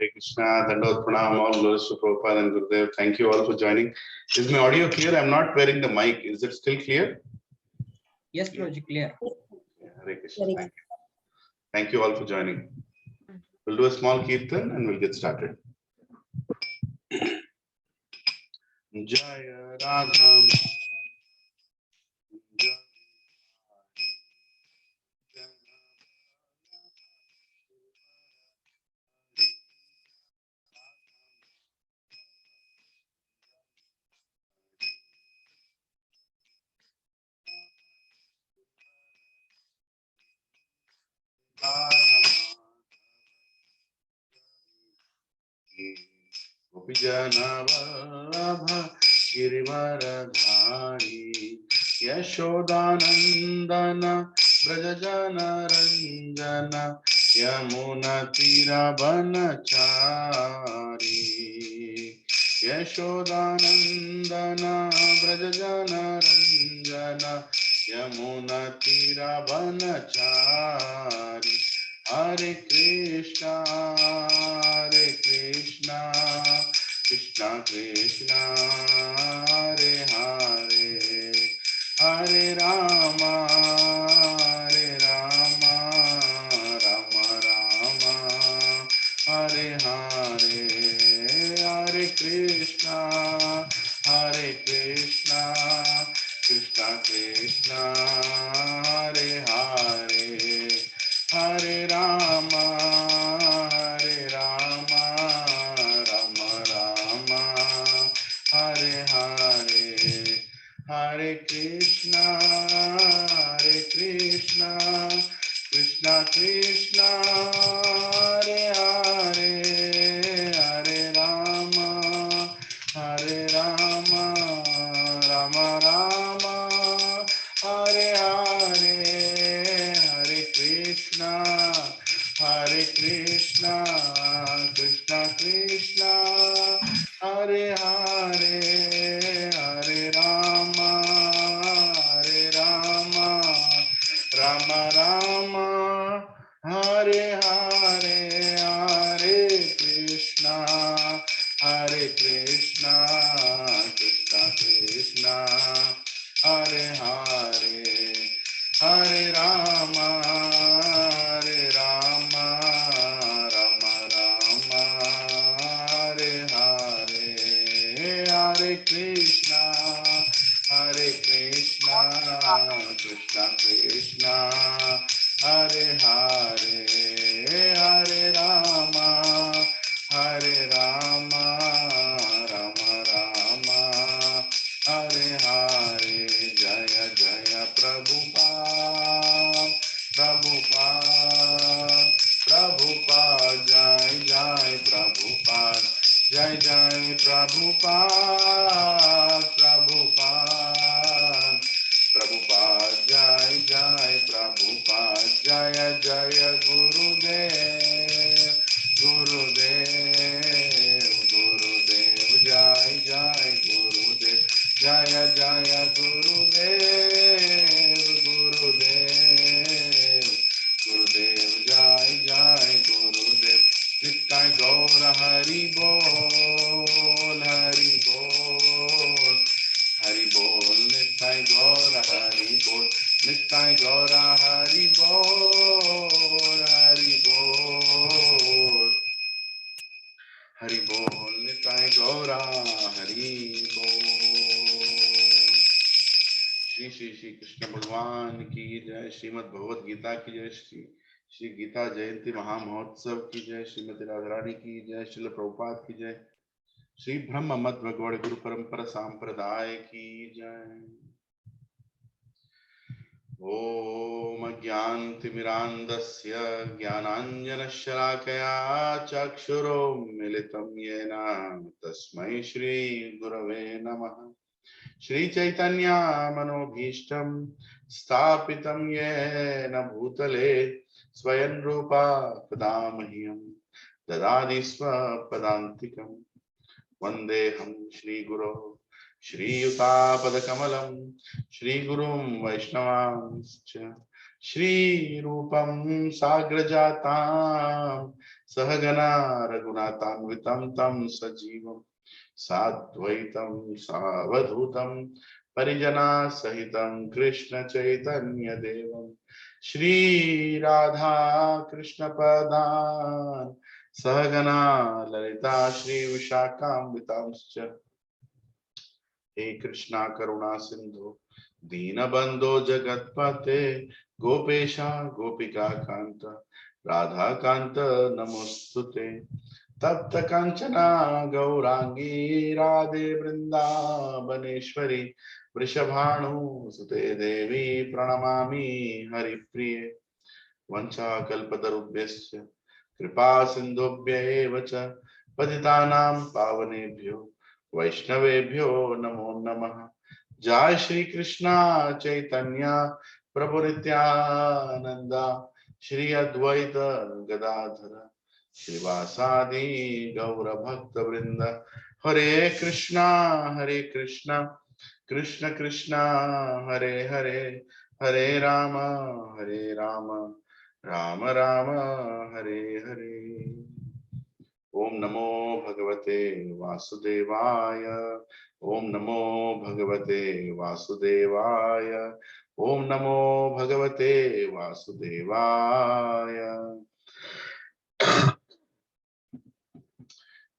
Hare Krishna, Dandavat Pranam, all glories to Prabhupada and Gurudev. Thank you all for joining. Is my audio clear? I'm not wearing the mic. Is it still clear? Yes, Prabhuji, clear. Yeah, Hare Krishna. Thank you. Thank you all for joining. We'll do a small kirtan and we'll get started. Jaya Radha. Gopijana Girivaradhari Yashodanandana Brajajana Ranjana Yamuna Tiravanachari Yashodanandana Brajajana Ranjana Yamuna Tiravanachari Hare Krishna, Krishna Krishna, Hare Hare, Hare Rama, Rama Rama, Hare Hare, Hare Krishna, Krishna Krishna, Hare Hare. Hare Rama, Rama Rama, Hare Hare, Hare Krishna, Krishna Krishna, Hare Hare, Hare Rama, Rama Rama, Hare Hare. Krishna, Krishna Krishna, Hare Hare, Hare Rama, Rama Rama, Hare Hare, Hare Krishna, Krishna Krishna, Hare Hare, Hare Rama, Rama Rama, Hare Hare, Hare Krishna, Krishna Krishna, Hare Hare, Hare Rama, Rama Rama, Hare Hare. Jaya Jaya Prabhupada, Prabhupada, Jai Jai Prabhupada, Jai Jai Prabhupada, Jai Jai Prabhupada, Jaya Jaya Gurudev, Jai Jai Gurudev, Jaya Jaya Gurudev, Jai Jai Gurudev, Nitai Gaura Hari Bol, Hari Bol, Nitai Gaura Hari Bol, Nitai Gaura Hari Bol, Hari Bol, Nitai Gaura Hari Bol. Shri Shri Shri Krishna भगवान की जय, श्रीमद् भगवद गीता की जय, श्री गीता जयंती महामहोत्सव की जय, श्रीमती राधारानी की जय, श्रील प्रभुपाद की जय, श्री ब्रह्म मत भगवड़ गुरु परंपरा सांप्रदाय की जय। ओम ज्ञानतिमिरान्धस्य ज्ञानाञ्जनशलाकया चक्षुरुन्मीलितं येन तस्मै श्री गुरवे नमः। श्री चैतन्य मनोभीष्टं स्थापितं येन भूतले स्वयं रूपा कदा मह्यं ददाति स्वपदान्तिकं। वन्देऽहं श्रीगुरो श्रीयुतापदकमलं श्रीगुरुं वैष्णवांश्च श्री रूपम साग्र जातां सहगना रघुनाथान्वितं तं सजीवं साद्वैतं सावधूतं परिजना सहितं कृष्ण चैतन्य देवं श्री राधा कृष्ण पदान् सहगना ललिता श्री विशाखान्वितांश्च हे कृष्णा करुणा सिंधु दीनबंधो जगत्पते गोपेशा गोपिका कांत राधा कांत नमोस्तुते तप्त कंचना गौरांगी राधे वृंदावनेश्वरी वृषभानु सुते देवी प्रणमामि हरिप्रिये वंशाकल्पतरुभ्यश्च कृपा सिन्धुभ्यैव च पतितानां पावनेभ्यो वैष्णवेभ्यो नमो नमः। जय श्री कृष्णा चैतन्य प्रभु नित्यानंदा श्री अद्वैत गदाधर श्रीवासादि गौर भक्त वृंद हरे कृष्णा कृष्ण कृष्णा हरे हरे हरे राम राम राम हरे हरे। ओम नमो भगवते वासुदेवाय ओम नमो भगवते वासुदेवाय ओम नमो भगवते वासुदेवाय।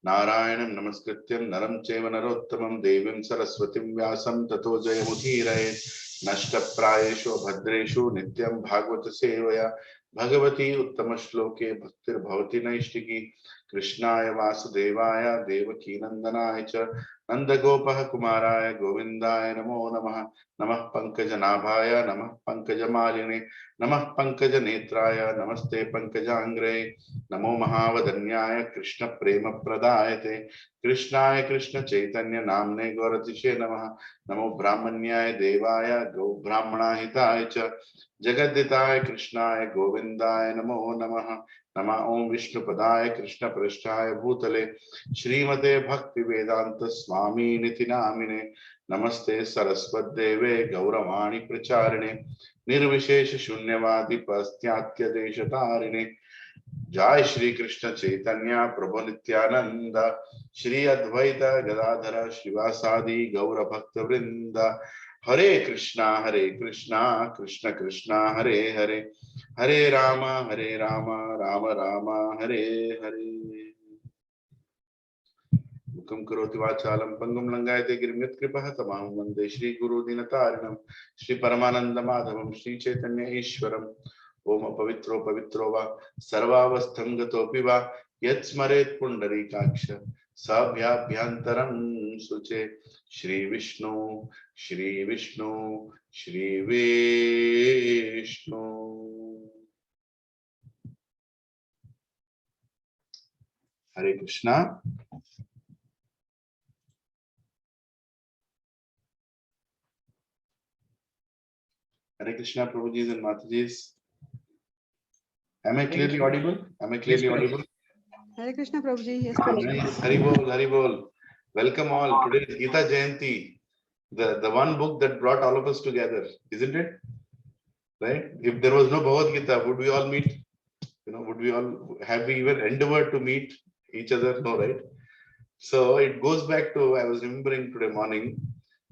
नारायणं नमस्कृत्यं नरं चैव नरोत्तमं देवीं सरस्वतीं व्यासं ततो जयमुदीरयेत् नष्टप्रायेषु भद्रेषु नित्यं भागवत सेवया भगवती उत्तम श्लोके भक्तिर्भवति नैष्टिकी कृष्णाय वासुदेवाय देवकी नंदनाय च नंदगोपः कुमाराय गोविंदाय नमो नमः। नमः पंकजनाभाय नमः पंकजमालिने नमः पंकजनेत्राय नमस्ते पंकजांग्रे नमो महावदन्याय कृष्ण प्रेम प्रदायते कृष्णाय कृष्ण चैतन्य नामने गौरतिशे नमः। नमो ब्राह्मण्याय देवाय गौ ब्राह्मणाहिताय च जगद्दिताय कृष्णाय गोविंदाय नमो नमः। नमः ओम विष्णुपदाय कृष्ण पृष्ठाय भूतले श्रीमते भक्ति वेदांत स्वामी निति नामिने नमस्ते सरस्वत देवे गौरवाणी प्रचारिणे निर्विशेष शून्यवादी पाश्चात्य देशतारिणे जय श्री कृष्ण चैतन्य प्रभु नित्यानंद श्री अद्वैत गदाधर श्रीवासादि गौर भक्त वृंद हरे कृष्णा कृष्ण कृष्णा हरे हरे हरे राम राम राम हरे हरे। मुखं करोति वाचालं पंगुं लंघयते गिरिं यत्कृपः तमां वन्दे श्री गुरु दीनतारिणं श्री परमानंद माधवं श्री चैतन्य ईश्वरम्। ओम पवित्रो पवित्रो वा सर्वावस्थं गतोऽपि वा यत्स्मरेत् पुण्डरीकाक्ष सभ्याभ्यन्तरं शुचे श्री विष्णु श्री विष्णु। हरे Krishna. Hare Krishna, Prabhuji and Mataji's. Am I clearly audible? Hare Krishna Prabhuji, yes Prabhuji. Nice. Hari Bol. Welcome all. Today is Gita Jayanti, the one book that brought all of us together, isn't it? Right? If there was no Bhagavad Gita, would we all meet? Have we even endeavored to meet each other? No, right? So it goes back to, I was remembering today morning,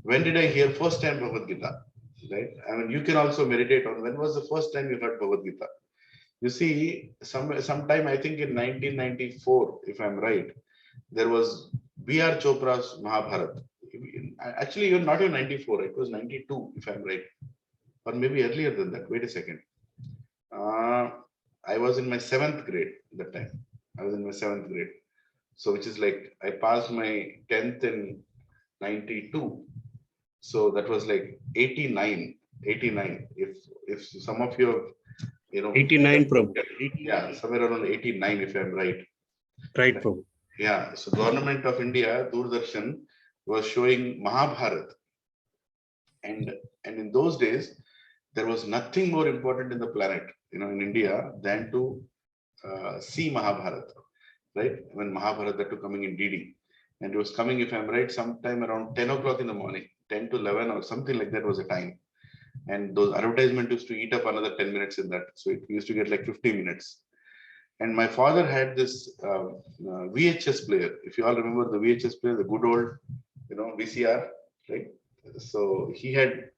when did I hear first time Bhagavad Gita? Right? I mean, you can also meditate on when was the first time you heard Bhagavad Gita? You see, sometime I think in 1994, if I'm right, there was B.R. Chopra's Mahabharata. Actually, you're not in 94, it was 92, if I'm right, or maybe earlier than that. Wait a second. I was in my 7th grade at that time. I was in my 7th grade. So, which is like, I passed my 10th in 92. So that was like 89. If some of you have, 89 Prabhu. Yeah, somewhere around 89, if I'm right. Right, Prabhu. Yeah, so Government of India, Doordarshan, was showing Mahabharata. And in those days, there was nothing more important in the planet, in India, than to see Mahabharata, right? When Mahabharata to coming in DD. And it was coming, if I'm right, sometime around 10 o'clock in the morning, 10 to 11 or something like that was the time. and those advertisements used to eat up another 10 minutes in that. So it used to get like 50 minutes. And my father had this VHS player. If you all remember the VHS player, the good old, VCR, right? So he had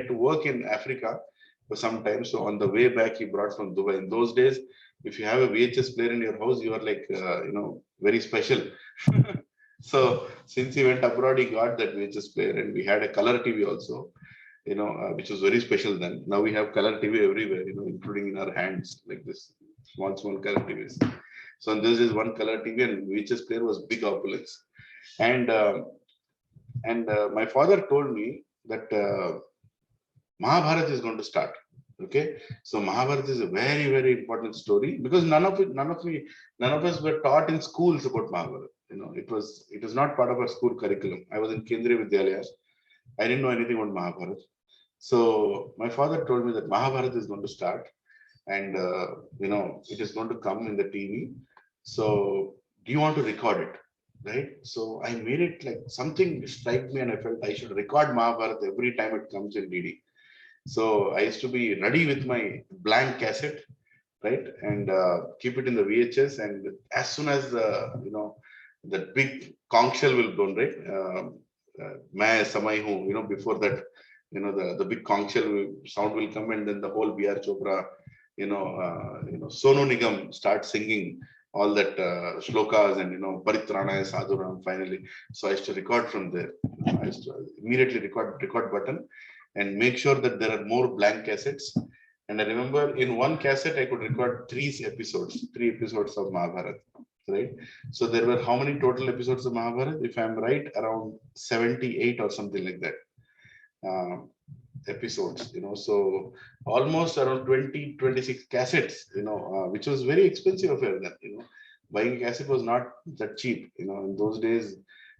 to work in Africa for some time. So on the way back, he brought from Dubai. In those days, if you have a VHS player in your house, you are like, very special. So since he went abroad, he got that VHS player, and we had a color TV also, which was very special then. Now we have color TV everywhere, including in our hands, like this small color TVs. So in this is one color TV, and VHS player was big opulence. And my father told me that Mahabharata is going to start. Okay, so Mahabharata is a very, very important story, because none of us were taught in schools about Mahabharata. It was not part of our school curriculum. I was in Kendriya Vidyalaya. I didn't know anything about Mahabharata. So my father told me that Mahabharata is going to start, and it is going to come in the TV. So do you want to record it? Right? So I made it like something strike me, and I felt I should record Mahabharata every time it comes in DD. So I used to be ready with my blank cassette, right, and keep it in the VHS. And as soon as the big conch shell will blow, right, Main Samay Hu, before that, the big conch shell sound will come, and then the whole B.R. Chopra, Sonu Nigam starts singing all that shlokas, and Paritranaya Sadhuram finally. So I used to record from there. I used to immediately record button, and make sure that there are more blank cassettes. And I remember in one cassette, I could record three episodes of Mahabharata, right? So there were how many total episodes of Mahabharata? If I'm right, around 78 or something like that. Episodes, so almost around 26 cassettes, which was very expensive affair then. Buying a cassette was not that cheap, in those days,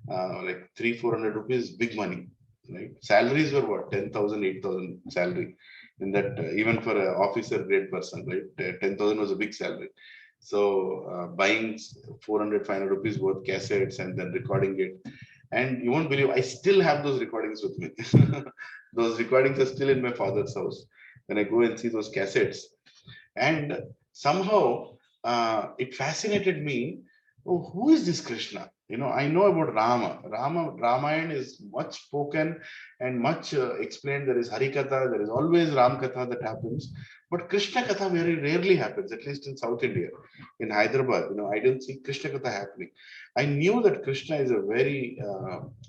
like 300-400 rupees, big money. Right? Salaries were what, 10,000, 8,000 salary in that, even for an officer grade person, right? 10,000 was a big salary. So buying 400-500 rupees worth cassettes and then recording it. And you won't believe, I still have those recordings with me. Those recordings are still in my father's house. When I go and see those cassettes, and somehow it fascinated me. Oh, who is this Krishna? I know about Ramayana is much spoken and much explained. There is Harikatha, there is always Ram Katha that happens, but Krishna Katha very rarely happens, at least in South India. In Hyderabad, I don't see Krishna Katha happening. I knew that Krishna is a very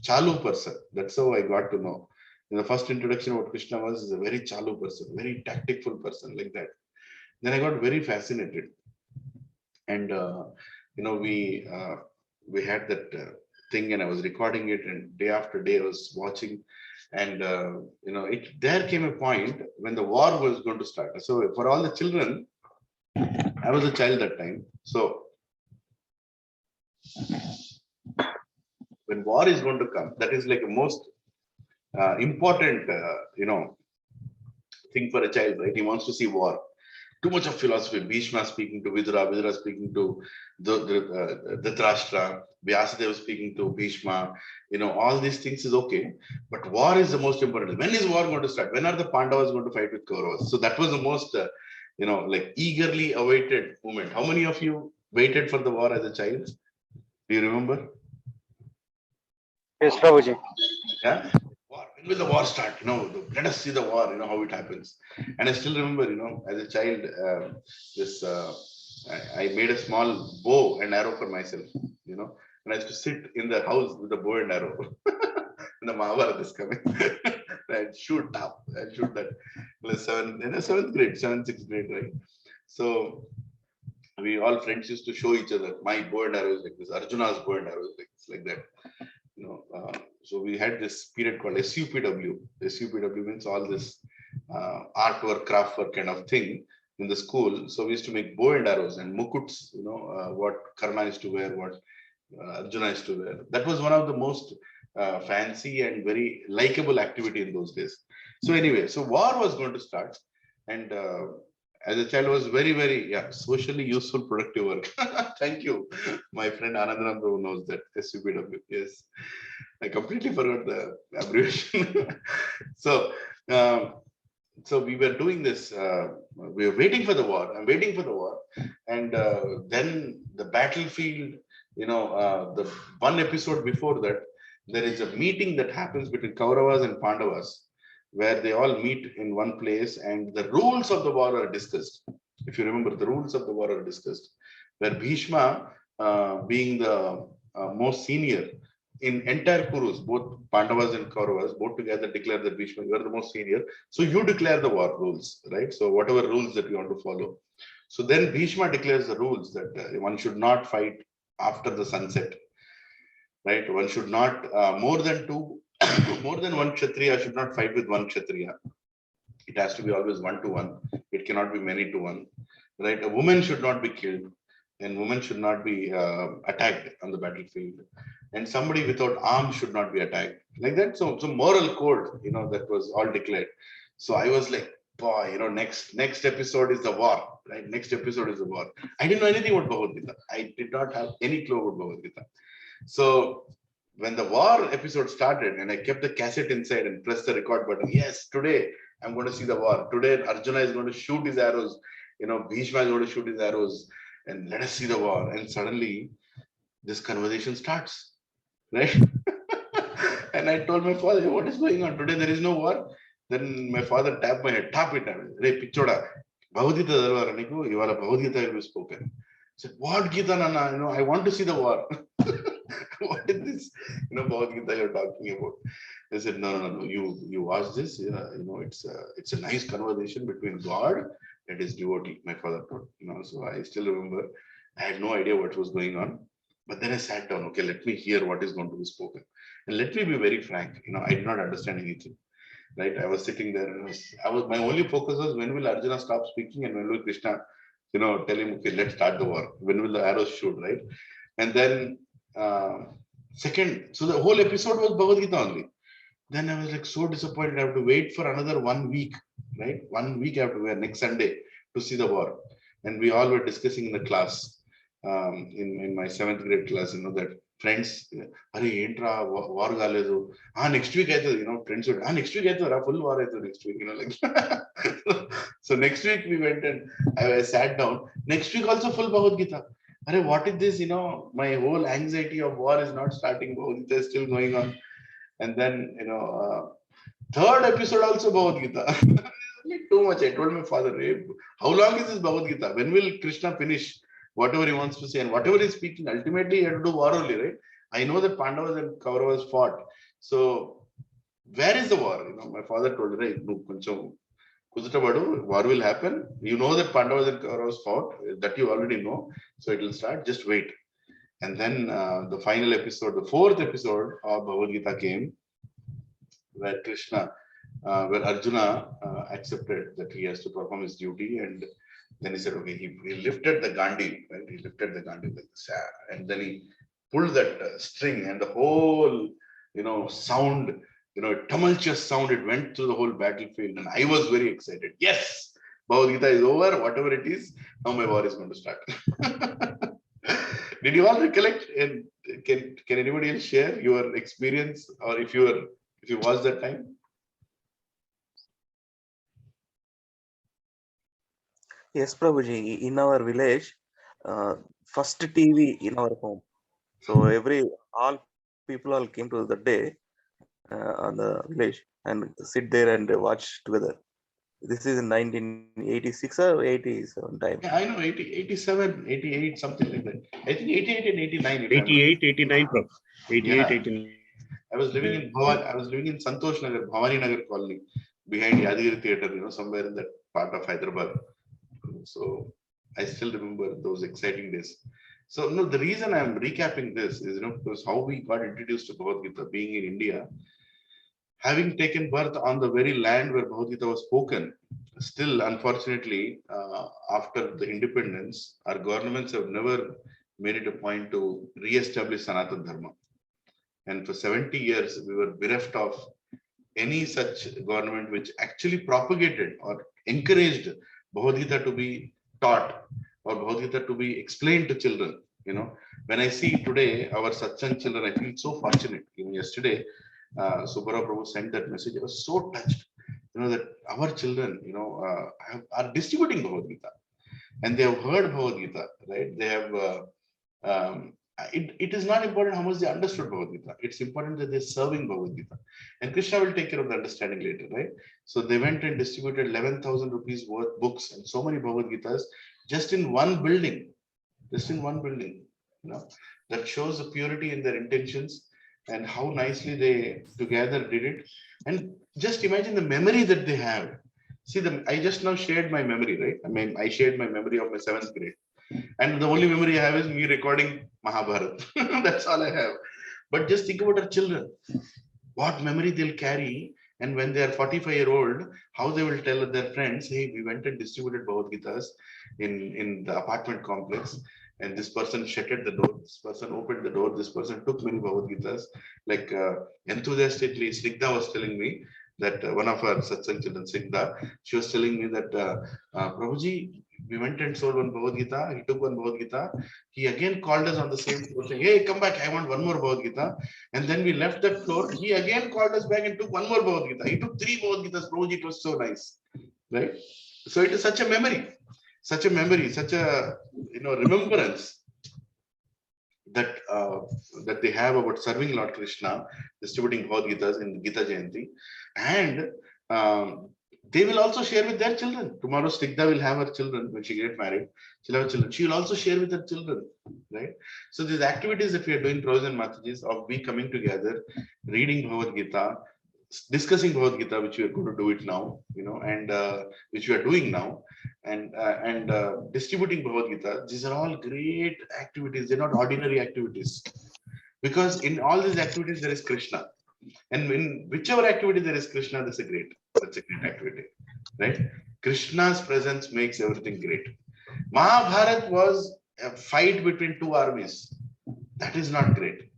chalu person. That's how I got to know. The first introduction of what Krishna was is a very chalu person, very tactful person, like that. Then I got very fascinated, and we had that thing, and I was recording it, and day after day I was watching, and there came a point when the war was going to start. So for all the children, I was a child that time. So when war is going to come, that is like a most important, thing for a child, right? He wants to see war. Too much of philosophy. Bhishma speaking to Vidura, Vidura speaking to Dhritarashtra, Vyasadeva speaking to Bhishma. All these things is okay, but war is the most important. When is war going to start? When are the Pandavas going to fight with Kauravas? So that was the most, like eagerly awaited moment. How many of you waited for the war as a child? Do you remember? Yes, Prabhuji. Yeah. When will the war start? Let us see the war, how it happens. And I still remember, as a child, I made a small bow and arrow for myself, and I used to sit in the house with the bow and arrow. And the Mahabharata is coming. And shoot up and shoot that. In the seventh grade, sixth grade, right? So we all friends used to show each other. My bow and arrow is like this. Arjuna's bow and arrow is like that. So we had this period called SUPW. SUPW means all this artwork, craft work kind of thing in the school. So we used to make bow and arrows and mukuts, what Karna used to wear, what Arjuna used to wear. That was one of the most fancy and very likable activity in those days. So anyway, so war was going to start, and as a child was very, very socially useful, productive work. Thank you. My friend Anandanand knows that SUPW. Yes. I completely forgot the abbreviation. So So we were doing this, we were waiting for the war. I'm waiting for the war. And then the battlefield, the one episode before that, there is a meeting that happens between Kauravas and Pandavas, where they all meet in one place and the rules of the war are discussed. If you remember, the rules of the war are discussed, where Bhishma, being the most senior in entire Kurus, both Pandavas and Kauravas, both together declare that Bhishma, you are the most senior. So you declare the war rules, right? So whatever rules that you want to follow. So then Bhishma declares the rules that one should not fight after the sunset, right? One should not, more than one Kshatriya should not fight with one Kshatriya. It has to be always 1-to-1. It cannot be many to one, right? A woman should not be killed and women should not be attacked on the battlefield. And somebody without arms should not be attacked, like that. So moral code, that was all declared. So I was like, boy, next episode is the war, right? Next episode is the war. I didn't know anything about Bhagavad Gita. I did not have any clue about Bhagavad Gita. So when the war episode started and I kept the cassette inside and pressed the record button, yes, today I'm going to see the war. Today Arjuna is going to shoot his arrows. Bhishma is going to shoot his arrows, and let us see the war. And suddenly this conversation starts, right? And I told my father, hey, what is going on? Today there is no war. Then my father tapped my head, tap it. Hey, Pichoda, Bhagavad Gita Dalvaraniku, you are a Bhagavad Gita will be spoken. I said, what Gita, Nana? I want to see the war. What is this? Bhagavad Gita you're talking about. I said, no. You watch this. It's a nice conversation between God and his devotee. My father told. So I still remember. I had no idea what was going on. But then I sat down. Okay, let me hear what is going to be spoken. And let me be very frank. I did not understand anything. Right? I was sitting there and my only focus was when will Arjuna stop speaking and when will Krishna, tell him, okay, let's start the war. When will the arrows shoot, right? And then second, so the whole episode was Bhagavad Gita only. Then I was like so disappointed. I have to wait for another 1 week, right? 1 week I have to wait next Sunday to see the war. And we all were discussing in the class, in my 7th grade class, that friends, war galedu. Next week I thought, friends would, next week I thought full war next week, like. So next week we went and I sat down. Next week also full Bhagavad Gita. What is this? My whole anxiety of war is not starting. Bhagavad Gita is still going on. And then, third episode also Bhagavad Gita. Too much. I told my father, hey, how long is this Bhagavad Gita? When will Krishna finish whatever he wants to say? And whatever he's speaking, ultimately he had to do war only, right? I know that Pandavas and Kauravas fought. So where is the war? My father told me, war will happen. You know that Pandavas and Kauravas fought, that you already know. So it will start, just wait. And then the final episode, the 4th episode of Bhagavad Gita came, where where Arjuna accepted that he has to perform his duty. And then he said, okay, he lifted the Gandhi, right? He lifted the Gandhi like this, and then he pulled that string and the whole, sound, tumultuous sound, it went through the whole battlefield. And I was very excited. Yes, Bhagavad Gita is over, whatever it is, now my war is going to start. Did you all recollect? And can anybody else share your experience, or if you watched that time? Yes, Prabhuji. In our village, first TV in our home. So all people came to the day on the village and sit there and watch together. This is in 1986 or 87 time. Yeah, I know, 87, 88, something like that. I think 88 and 89. 88, 89, Prof. 88, Yeah. 89. I was living in Santosh Nagar, Bhavani Nagar colony, behind Yadgiri Theatre, somewhere in that part of Hyderabad. So I still remember those exciting days. So no, the reason I'm recapping this is, because how we got introduced to Bhagavad Gita, being in India, having taken birth on the very land where Bhagavad Gita was spoken. Still, unfortunately, after the independence, our governments have never made it a point to re-establish Sanatana Dharma. And for 70 years, we were bereft of any such government which actually propagated or encouraged Bhagavad Gita to be taught or Bhagavad Gita to be explained to children. When I see today our satsang children, I feel so fortunate. Even yesterday, Subbarao Prabhu sent that message. I was so touched. that our children, are distributing Bhagavad Gita, and they have heard Bhagavad Gita, right? They have. It is not important how much they understood Bhagavad Gita. It's important that they're serving Bhagavad Gita, and Krishna will take care of the understanding later, right? So they went and distributed 11,000 rupees worth books and so many Bhagavad Gitas just in one building, that shows the purity in their intentions and how nicely they together did it. And just imagine the memory that they have. See, I just now shared my memory, right? I mean, I shared my memory of my 7th grade. And the only memory I have is me recording Mahabharata. That's all I have. But just think about our children. What memory they'll carry. And when they are 45-year-old, how they will tell their friends, hey, we went and distributed Bhagavad Gitas in the apartment complex. And this person shuttered the door, this person opened the door, this person took many Bhagavad Gitas. Like enthusiastically, Snigdha was telling me that one of our satsang children, Snigdha, she was telling me that, Prabhuji, we went and sold one Bhagavad Gita, he took one Bhagavad Gita, he again called us on the same floor saying, hey, come back, I want one more Bhagavad Gita. And then we left that floor, he again called us back and took one more Bhagavad Gita. He took 3 Bhagavad Gitas, Prabhuji, it was so nice, right? So it is such a memory, such a remembrance that they have about serving Lord Krishna, distributing Bhagavad Gitas in Gita Jayanti, and they will also share with their children. Tomorrow, Snigdha will have her children when she gets married. She'll have children. She will also share with her children, right? So these activities that we are doing, Prabhuji and Mataji's, of we coming together, reading Bhagavad Gita, discussing Bhagavad Gita, which we are going to do it now, and which we are doing now, and distributing Bhagavad Gita. These are all great activities. They're not ordinary activities, because in all these activities there is Krishna, and in whichever activity there is Krishna, that's a great activity, right? Krishna's presence makes everything great. Mahabharata was a fight between 2 armies. That is not great.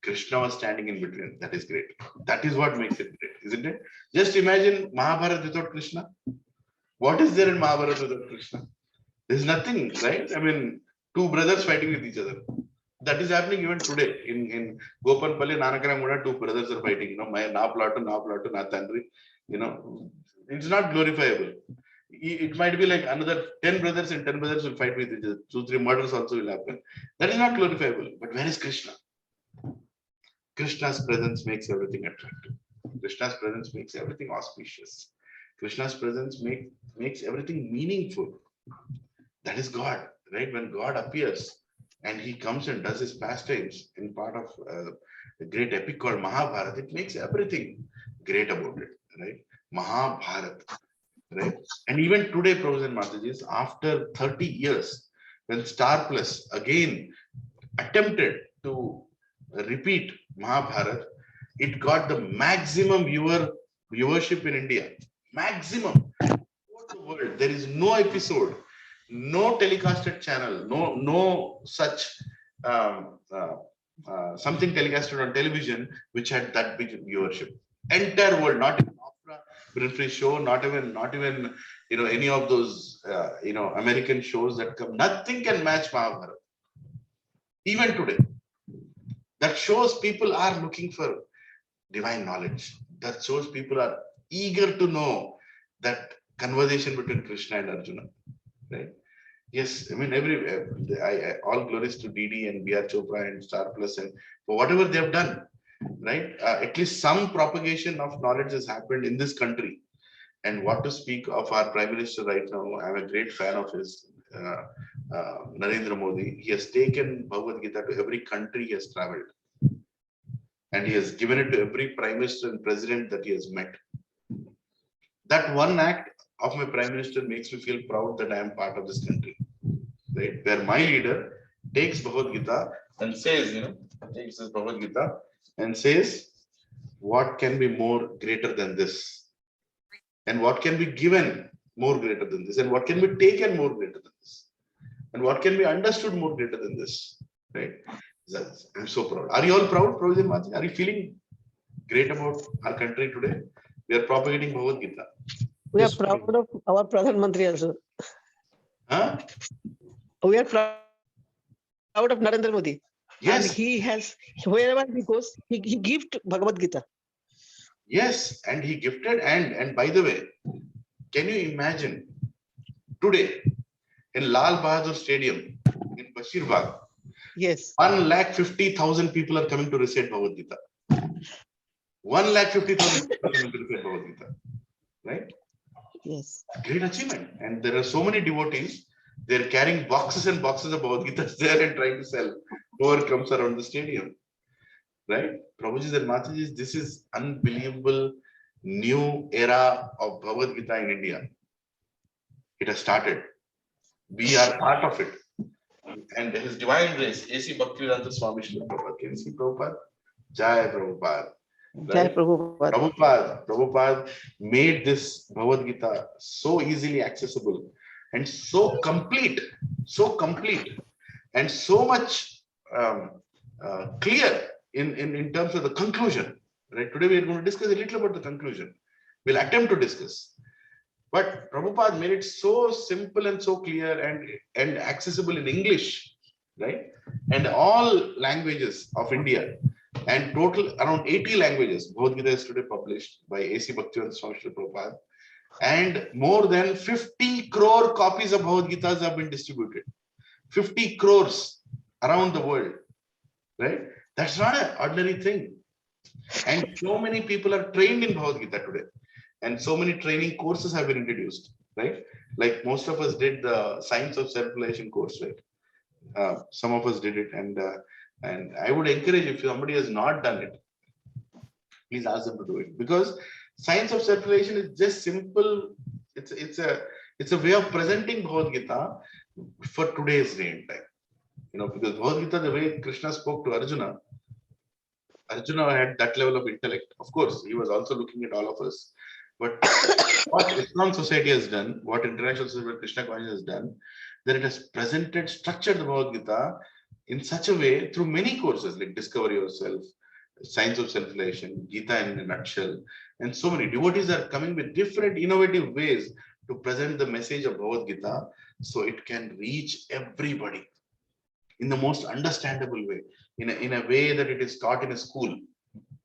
Krishna was standing in between. That is great. That is what makes it great, isn't it? Just imagine Mahabharata without Krishna. What is there in Mahabharata without Krishna? There's nothing, right? I mean, 2 brothers fighting with each other. That is happening even today. In Gopanpalli, Nanakaramuda, 2 brothers are fighting. Na platu, na tandri. It's not glorifiable. It might be like another 10 brothers and 10 brothers will fight with each other. 2-3 murders also will happen. That is not glorifiable. But where is Krishna? Krishna's presence makes everything attractive. Krishna's presence makes everything auspicious. Krishna's presence makes everything meaningful. That is God, right? When God appears and he comes and does his pastimes in part of a great epic called Mahabharata, it makes everything great about it, right? Mahabharata, right? And even today, Prabhuji and Mataji's, after 30 years, when Star Plus again attempted to repeat Mahabharata, it got the maximum viewership in India. Maximum. Over the world, there is no episode, no telecasted channel, no such something telecasted on television which had that big viewership. Entire world, not even Opera Winfrey show, not even any of those American shows that come. Nothing can match Mahabharata. Even today. That shows people are looking for divine knowledge. That shows people are eager to know that conversation between Krishna and Arjuna, right? Yes, I mean, all glories to DD and BR Chopra and Star Plus and for whatever they have done, right? At least some propagation of knowledge has happened in this country. And what to speak of our Prime Minister right now, I'm a great fan of his, Narendra Modi. He has taken Bhagavad Gita to every country he has traveled. And he has given it to every Prime Minister and President that he has met. That one act of my Prime Minister makes me feel proud that I am part of this country, right? Where my leader takes Bhagavad Gita and says, takes this Bhagavad Gita and says, what can be more greater than this? And what can be given more greater than this? And what can be taken more greater than this? And what can be understood more greater than this, right? I'm so proud. Are you all proud, Prabhuji and Mataji? Are you feeling great about our country today? We are propagating Bhagavad Gita. We are proud of our Pradhan Mantri also. Huh? We are proud of Narendra Modi. Yes. And he has, wherever he goes, he gives Bhagavad Gita. Yes, and he gifted, and by the way, can you imagine today in Lal Bahadur Stadium in Bashir Bagh, Yes. 150,000 people are coming to recite Bhagavad Gita. 150,000 people are coming to recite Bhagavad Gita. Right? Yes. Great achievement. And there are so many devotees, they're carrying boxes and boxes of Bhagavad Gita there and trying to sell whoever comes around the stadium. Right? Prabhuji and Mataji, this is unbelievable new era of Bhagavad Gita in India. It has started. We are part of it. And His Divine Grace, A.C. Bhaktivedanta Swami Srila Prabhupada. Can you see Prabhupada? Jai Prabhupada. Jai Right? Prabhupada. Prabhupada made this Bhagavad Gita so easily accessible and so complete, and so much clear in terms of the conclusion. Right? Today we are going to discuss a little about the conclusion. We'll attempt to discuss. But Prabhupada made it so simple and so clear and accessible in English, right? And all languages of India, and total around 80 languages. Bhagavad Gita is today published by A.C. Bhaktivedanta Swami Srila Prabhupada. And more than 50 crore copies of Bhagavad Gitas have been distributed. 50 crores around the world, right? That's not an ordinary thing. And so many people are trained in Bhagavad Gita today. And so many training courses have been introduced, right? Like most of us did the Science of Self-Realization course, right? Some of us did it, and I would encourage, if somebody has not done it, please ask them to do it, because Science of Self-Realization is just simple. It's a way of presenting Bhagavad Gita for today's day and time. You know, because Bhagavad Gita, the way Krishna spoke to Arjuna had that level of intellect. Of course, he was also looking at all of us. But what Islam Society has done, what International Society of Krishna Consciousness has done, that it has presented, structured the Bhagavad Gita in such a way through many courses like Discover Yourself, Science of Self-Realization, Gita in a nutshell, and so many devotees are coming with different innovative ways to present the message of Bhagavad Gita so it can reach everybody in the most understandable way, in a way that it is taught in a school.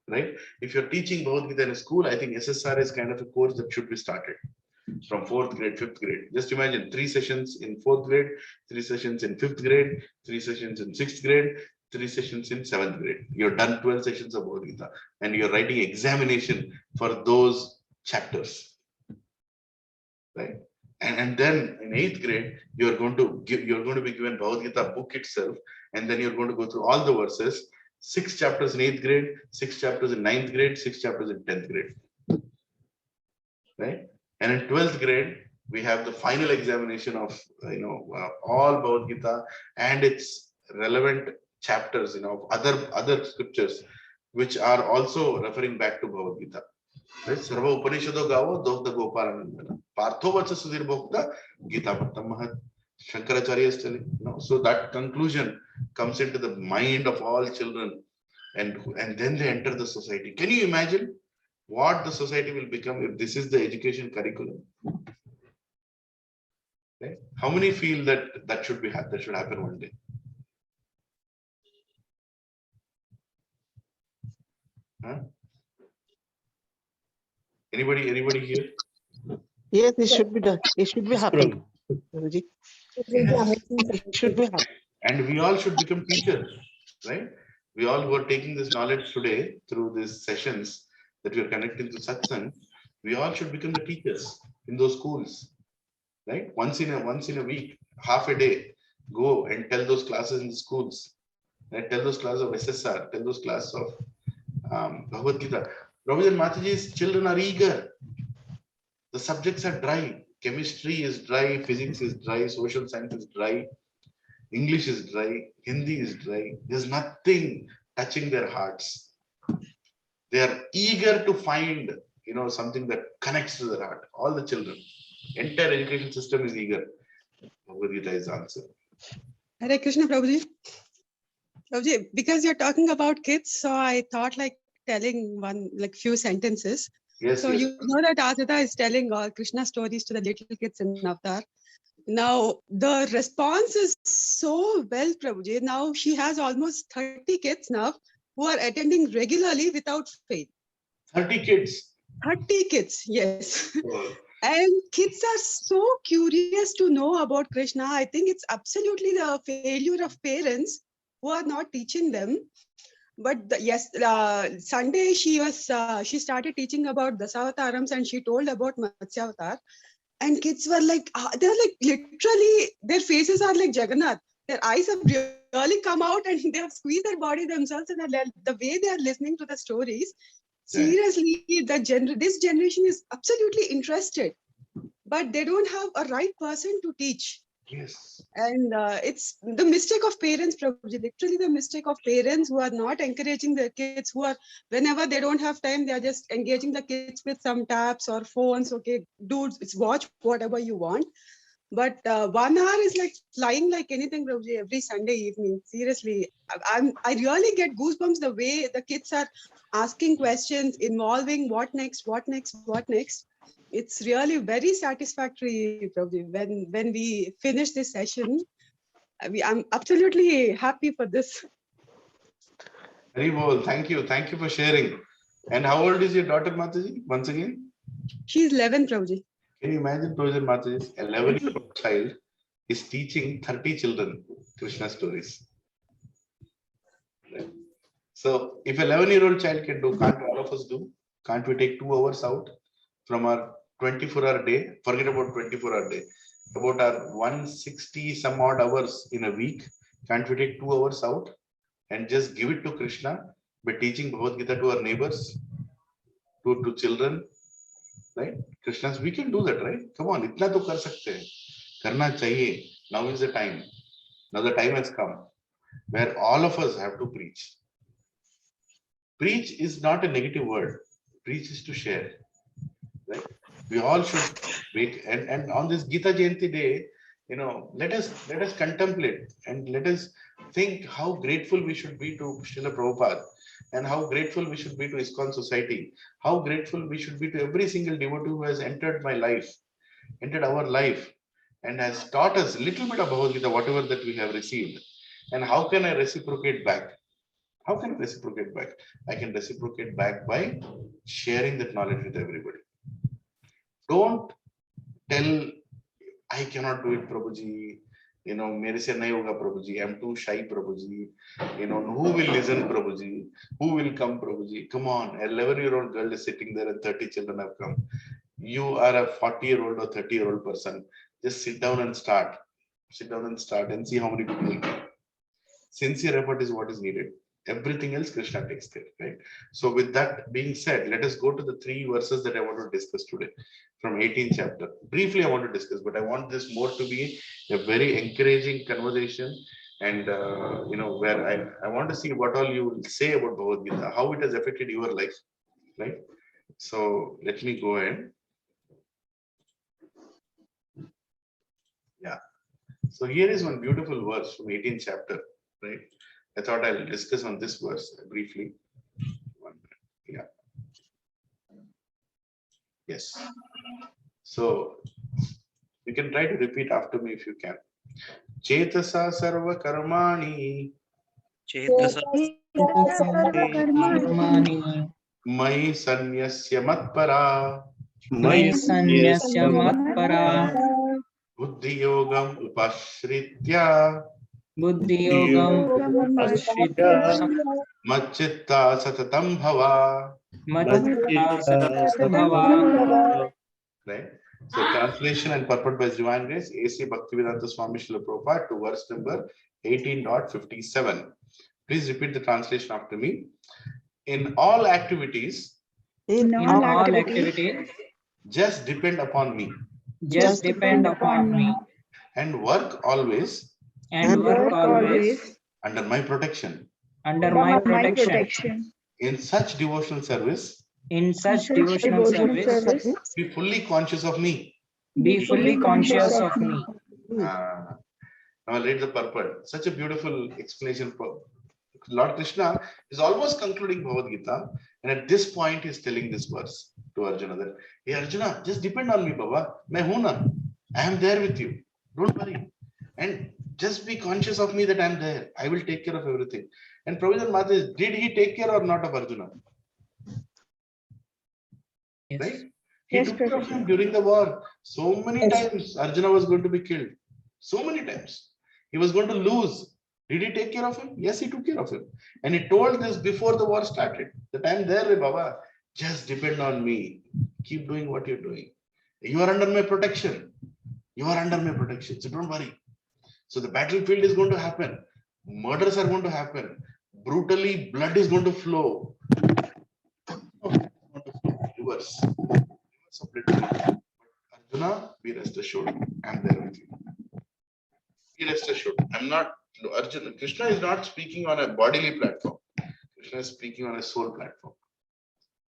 Right? If you're teaching Bhagavad Gita in a school, I think SSR is kind of a course that should be started from 4th grade, 5th grade. Just imagine 3 sessions in 4th grade, 3 sessions in 5th grade, 3 sessions in 6th grade, 3 sessions in 7th grade. You're done 12 sessions of Bhagavad Gita, and you're writing examination for those chapters. Right? And then in 8th grade, you're going to be given Bhagavad Gita book itself, and then you're going to go through all the verses. 6 chapters in 8th grade, 6 chapters in 9th grade, 6 chapters in 10th grade. Right? And in 12th grade, we have the final examination of all Bhagavad Gita and its relevant chapters, other scriptures, which are also referring back to Bhagavad Gita. Right? Sarva Upanishado Gavo Dogda Gopalanandana. Partho Vacha Sudhir Bhokta Gita Bhattam Mahat. Shankaracharya is telling, so that conclusion comes into the mind of all children, and then they enter the society. Can you imagine what the society will become if this is the education curriculum? Right? How many feel that should happen one day? Huh? Anybody here? Yes, it should be done. It should be happening. Prabhuji. It should be happening. And we all should become teachers, right? We all who are taking this knowledge today through these sessions that we are connecting to satsang, we all should become the teachers in those schools, right? Once in a week, half a day, go and tell those classes in the schools, right? Tell those classes of SSR, tell those classes of Bhagavad Gita. Prabhuji and Mataji's children are eager. The subjects are dry. Chemistry is dry, physics is dry, social science is dry, English is dry, Hindi is dry. There's nothing touching their hearts. They are eager to find, something that connects to their heart. All the children, entire education system is eager. Bhagavad Gita is the answer. Hare Krishna, Prabhuji. Prabhuji, because you're talking about kids, so I thought telling few sentences. Yes. So yes. you know that Ajita is telling all Krishna stories to the little kids in Avatar. Now the response is so well, Prabhuji. Now she has almost 30 kids now who are attending regularly without fail. 30 kids. 30 kids, yes. Oh, And kids are so curious to know about Krishna. I think it's absolutely the failure of parents who are not teaching them. But yes, Sunday she started teaching about Dasavatarams and she told about Matsyavatar. And kids were like, they're like literally, their faces are like Jagannath. Their eyes have really come out and they have squeezed their body themselves. And the way they are listening to the stories, seriously, this generation is absolutely interested, but they don't have a right person to teach. yes. And it's the mistake of parents, Prabhuji, literally the mistake of parents who are not encouraging their kids, who are, whenever they don't have time, they are just engaging the kids with some tabs or phones. Okay, dudes, it's watch whatever you want. But 1 hour is like flying like anything, Prabhuji, every Sunday evening. Seriously, I really get goosebumps the way the kids are asking questions, involving what next, what next, what next. It's really very satisfactory, Prabhuji. When we finish this session, I'm absolutely happy for this. Very well. Thank you. Thank you for sharing. And how old is your daughter, Mataji? Once again, She's 11, Prabhuji. can you imagine, Projan Mataji's 11-year-old child is teaching 30 children Krishna stories. Right? So if 11-year-old child can do, can't all of us do? Can't we take 2 hours out from our 24-hour day? Forget about 24-hour day. About our 160 some odd hours in a week. Can't we take 2 hours out and just give it to Krishna by teaching Bhagavad Gita to our neighbors, to children, right? Krishna's, we can do that, right? Come on, itna to kar sakte hain. Karna chahiye. Now is the time. Now the time has come where all of us have to preach. Preach is not a negative word. Preach is to share, right? We all should wait, and on this Gita Jayanti day, let us contemplate and let us think how grateful we should be to Srila Prabhupada, and how grateful we should be to ISKCON Society, how grateful we should be to every single devotee who has entered my life, entered our life, and has taught us a little bit of Bhagavad Gita, whatever that we have received. And how can I reciprocate back? How can I reciprocate back? I can reciprocate back by sharing that knowledge with everybody. Don't tell, I cannot do it, Prabhuji. Mere se nahi hoga, Prabhuji. I'm too shy, Prabhuji. Who will listen, Prabhuji? Who will come, Prabhuji? Come on, an 11-year-old girl is sitting there and 30 children have come. You are a 40-year-old or 30-year-old person. Just sit down and start. Sit down and start and see how many people will come. Sincere effort is what is needed. Everything else Krishna takes care, right? So with that being said, let us go to the 3 verses that I want to discuss today from 18th chapter. Briefly, I want to discuss, but I want this more to be a very encouraging conversation, and where I want to see what all you will say about Bhagavad Gita, how it has affected your life, right? So let me go ahead. Yeah. So here is one beautiful verse from 18th chapter, right? I thought I'll discuss on this verse briefly. Yeah. Yes. So you can try to repeat after me if you can. Chetasa sarva karmani. Chetasa Karmani Mai sanyasya matpara. Mai sanyasya matpara Buddhi yogam upashritya. Buddhi yogam ashrita Macchitta satatam bhava. bhava. Right. So translation and purport by His Divine Grace, A.C. Bhaktivedanta Swami Srila Prabhupada, to verse number 18.57. Please repeat the translation after me. In all activities, In In all all activities, activities, just depend upon me, just depend upon me and work always and work always under my protection. under my protection. In such devotional service, In such devotional service, be fully conscious of me. be fully conscious of me. Now I'll read the purport. Such a beautiful explanation. Lord Krishna is almost concluding Bhagavad Gita, and at this point he's telling this verse to Arjuna that, hey Arjuna, just depend on me, Baba. Main hu na. I am there with you. Don't worry. And just be conscious of me that I am there. I will take care of everything. And Prabhupada Mata, did he take care or not of Arjuna? Yes. right? He Yes, took care of Prabhuji. him during the war. So many Yes. times Arjuna was going to be killed. So many times. He was going to lose. Did he take care of him? Yes, he took care of him. And he told this before the war started. That I'm there, Baba. Just depend on me. Keep doing what you're doing. You are under my protection. You are under my protection. So don't worry. So the battlefield is going to happen. Murders are going to happen. Brutally, blood is going to flow. Reverse. Reverse of blood. Arjuna, be rest assured. I'm there with you. Be rest assured. I'm not, Arjuna, Krishna is not speaking on a bodily platform. Krishna is speaking on a soul platform.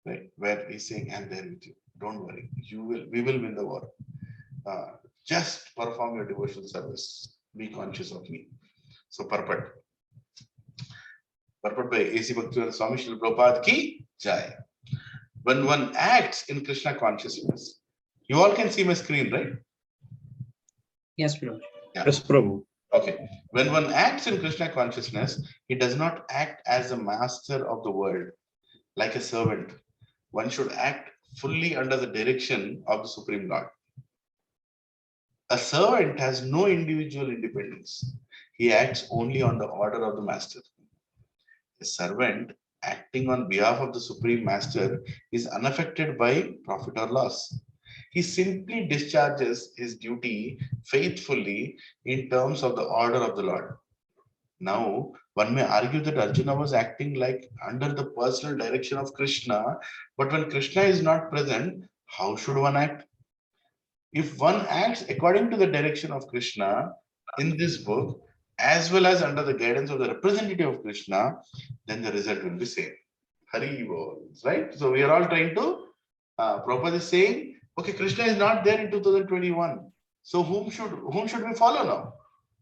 Right? Where he's saying, I'm there with you. Don't worry. We will win the war. Just perform your devotional service. Be conscious of me. So purport. Purport by A.C. Bhaktivedanta Swami Srila Prabhupada ki jai. When one acts in Krishna consciousness, you all can see my screen, right? Yes, Prabhu. Yes, Prabhu. Okay. When one acts in Krishna consciousness, he does not act as a master of the world, like a servant. One should act fully under the direction of the Supreme Lord. A servant has no individual independence. He acts only on the order of the master. A servant acting on behalf of the Supreme Master is unaffected by profit or loss. He simply discharges his duty faithfully in terms of the order of the Lord. Now, one may argue that Arjuna was acting like under the personal direction of Krishna, but when Krishna is not present, how should one act? If one acts according to the direction of Krishna in this book, as well as under the guidance of the representative of Krishna, then the result will be same. Hari Bol, right? So we are all trying to, Prabhupada is saying, okay, Krishna is not there in 2021. So whom should we follow now?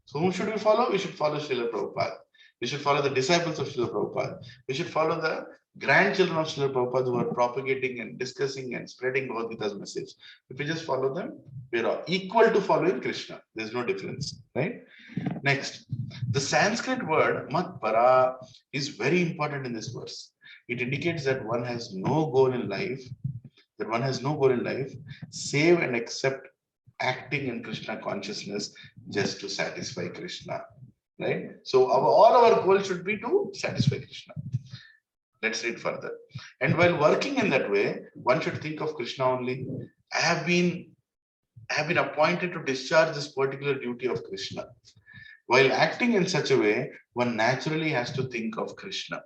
So whom should we follow? We should follow Srila Prabhupada. We should follow the disciples of Srila Prabhupada. We should follow the grandchildren of Srila Prabhupada who are propagating and discussing and spreading Bhagavad Gita's message. If we just follow them, we are equal to following Krishna. There's no difference, right? Next, the Sanskrit word matpara is very important in this verse. It indicates that one has no goal in life, save and accept acting in Krishna consciousness just to satisfy Krishna, right? So all our goal should be to satisfy Krishna. Let's read further. And while working in that way, one should think of Krishna only. I have been appointed to discharge this particular duty of Krishna. While acting in such a way, one naturally has to think of Krishna.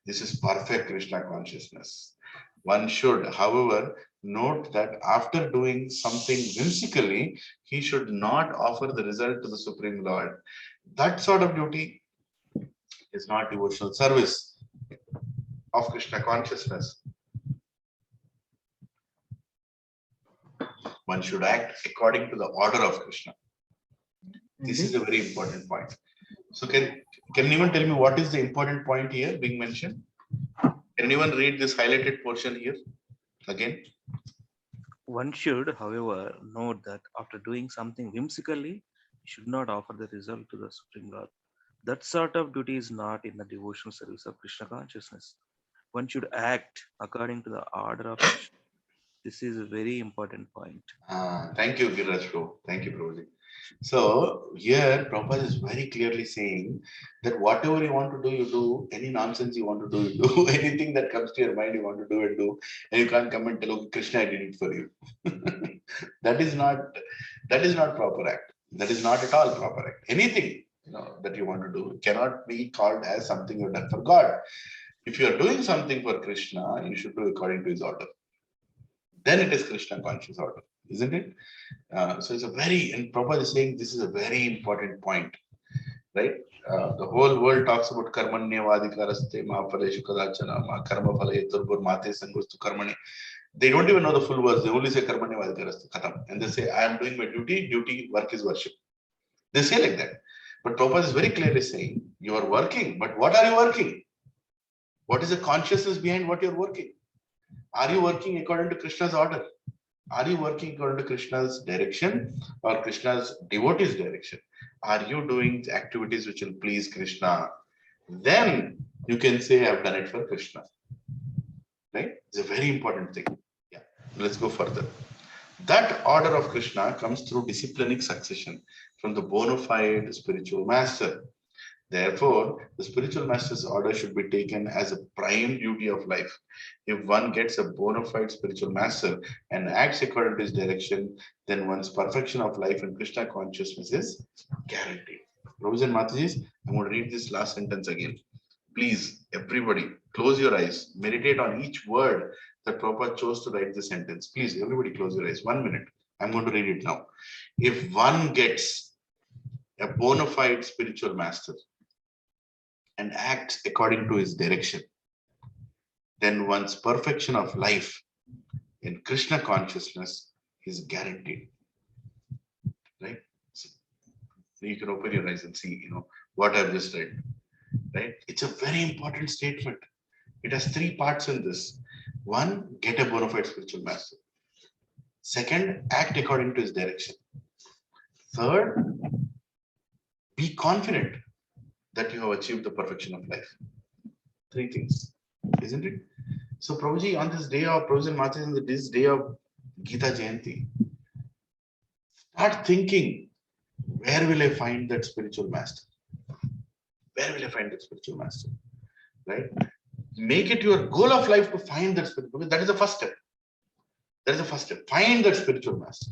This is perfect Krishna consciousness. One should, however, note that after doing something whimsically, he should not offer the result to the Supreme Lord. That sort of duty is not devotional service of Krishna consciousness. One should act according to the order of Krishna. This is a very important point. So can anyone tell me what is the important point here being mentioned? Can anyone read this highlighted portion here again? One should, however, note that after doing something whimsically, he should not offer the result to the Supreme Lord. That sort of duty is not in the devotional service of Krishna consciousness. One should act according to the order of Krishna. This is a very important point. Thank you, Giraj Prabhu. Thank you, Prabhuji. So here Prabhupada is very clearly saying that whatever you want to do, you do. Any nonsense you want to do, you do. Anything that comes to your mind, you want to do and do. And you can't come and tell, okay, Krishna, I did it for you. That is not proper act. That is not at all proper act. Anything that you want to do cannot be called as something you've done for God. If you are doing something for Krishna, you should do according to his order. Then it is Krishna conscious order, isn't it? So it's and Prabhupada is saying this is a very important point, right? The whole world talks about karmanyavadikaraste ma phaleshu kadachana ma karma phale turbur mate sangustu karmani. They don't even know the full verse. They only say karmanyavadikaraste khatam, and they say I am doing my duty work is worship. They say like that. But Prabhupada is very clearly saying you are working, but what are you working? What is the consciousness behind what you're working? Are you working according to Krishna's order? Are you working according to Krishna's direction or Krishna's devotee's direction? Are you doing activities which will please Krishna? Then you can say, I've done it for Krishna. Right? It's a very important thing. Yeah. Let's go further. That order of Krishna comes through disciplinic succession from the bona fide spiritual master. Therefore, the spiritual master's order should be taken as a prime duty of life. If one gets a bona fide spiritual master and acts according to his direction, then one's perfection of life and Krishna consciousness is guaranteed. Brothers and Matajis, I'm going to read this last sentence again. Please, everybody, close your eyes, meditate on each word that Prabhupada chose to write the sentence. Please, everybody, close your eyes. 1 minute. I'm going to read it now. If one gets a bona fide spiritual master and acts according to his direction, then one's perfection of life in Krishna consciousness is guaranteed. Right? So you can open your eyes and see, what I've just read. Right? It's a very important statement. It has 3 parts in this. 1, get a bona fide spiritual master. 2, act according to his direction. 3, be confident that you have achieved the perfection of life. 3 things, isn't it? So Prabhuji, on this day of Prabhuji and Mataji, on this day of Gita Jayanti, start thinking, where will I find that spiritual master? Where will I find that spiritual master? Right? Make it your goal of life to find that spiritual, because that is the first step. That is the first step. Find that spiritual master.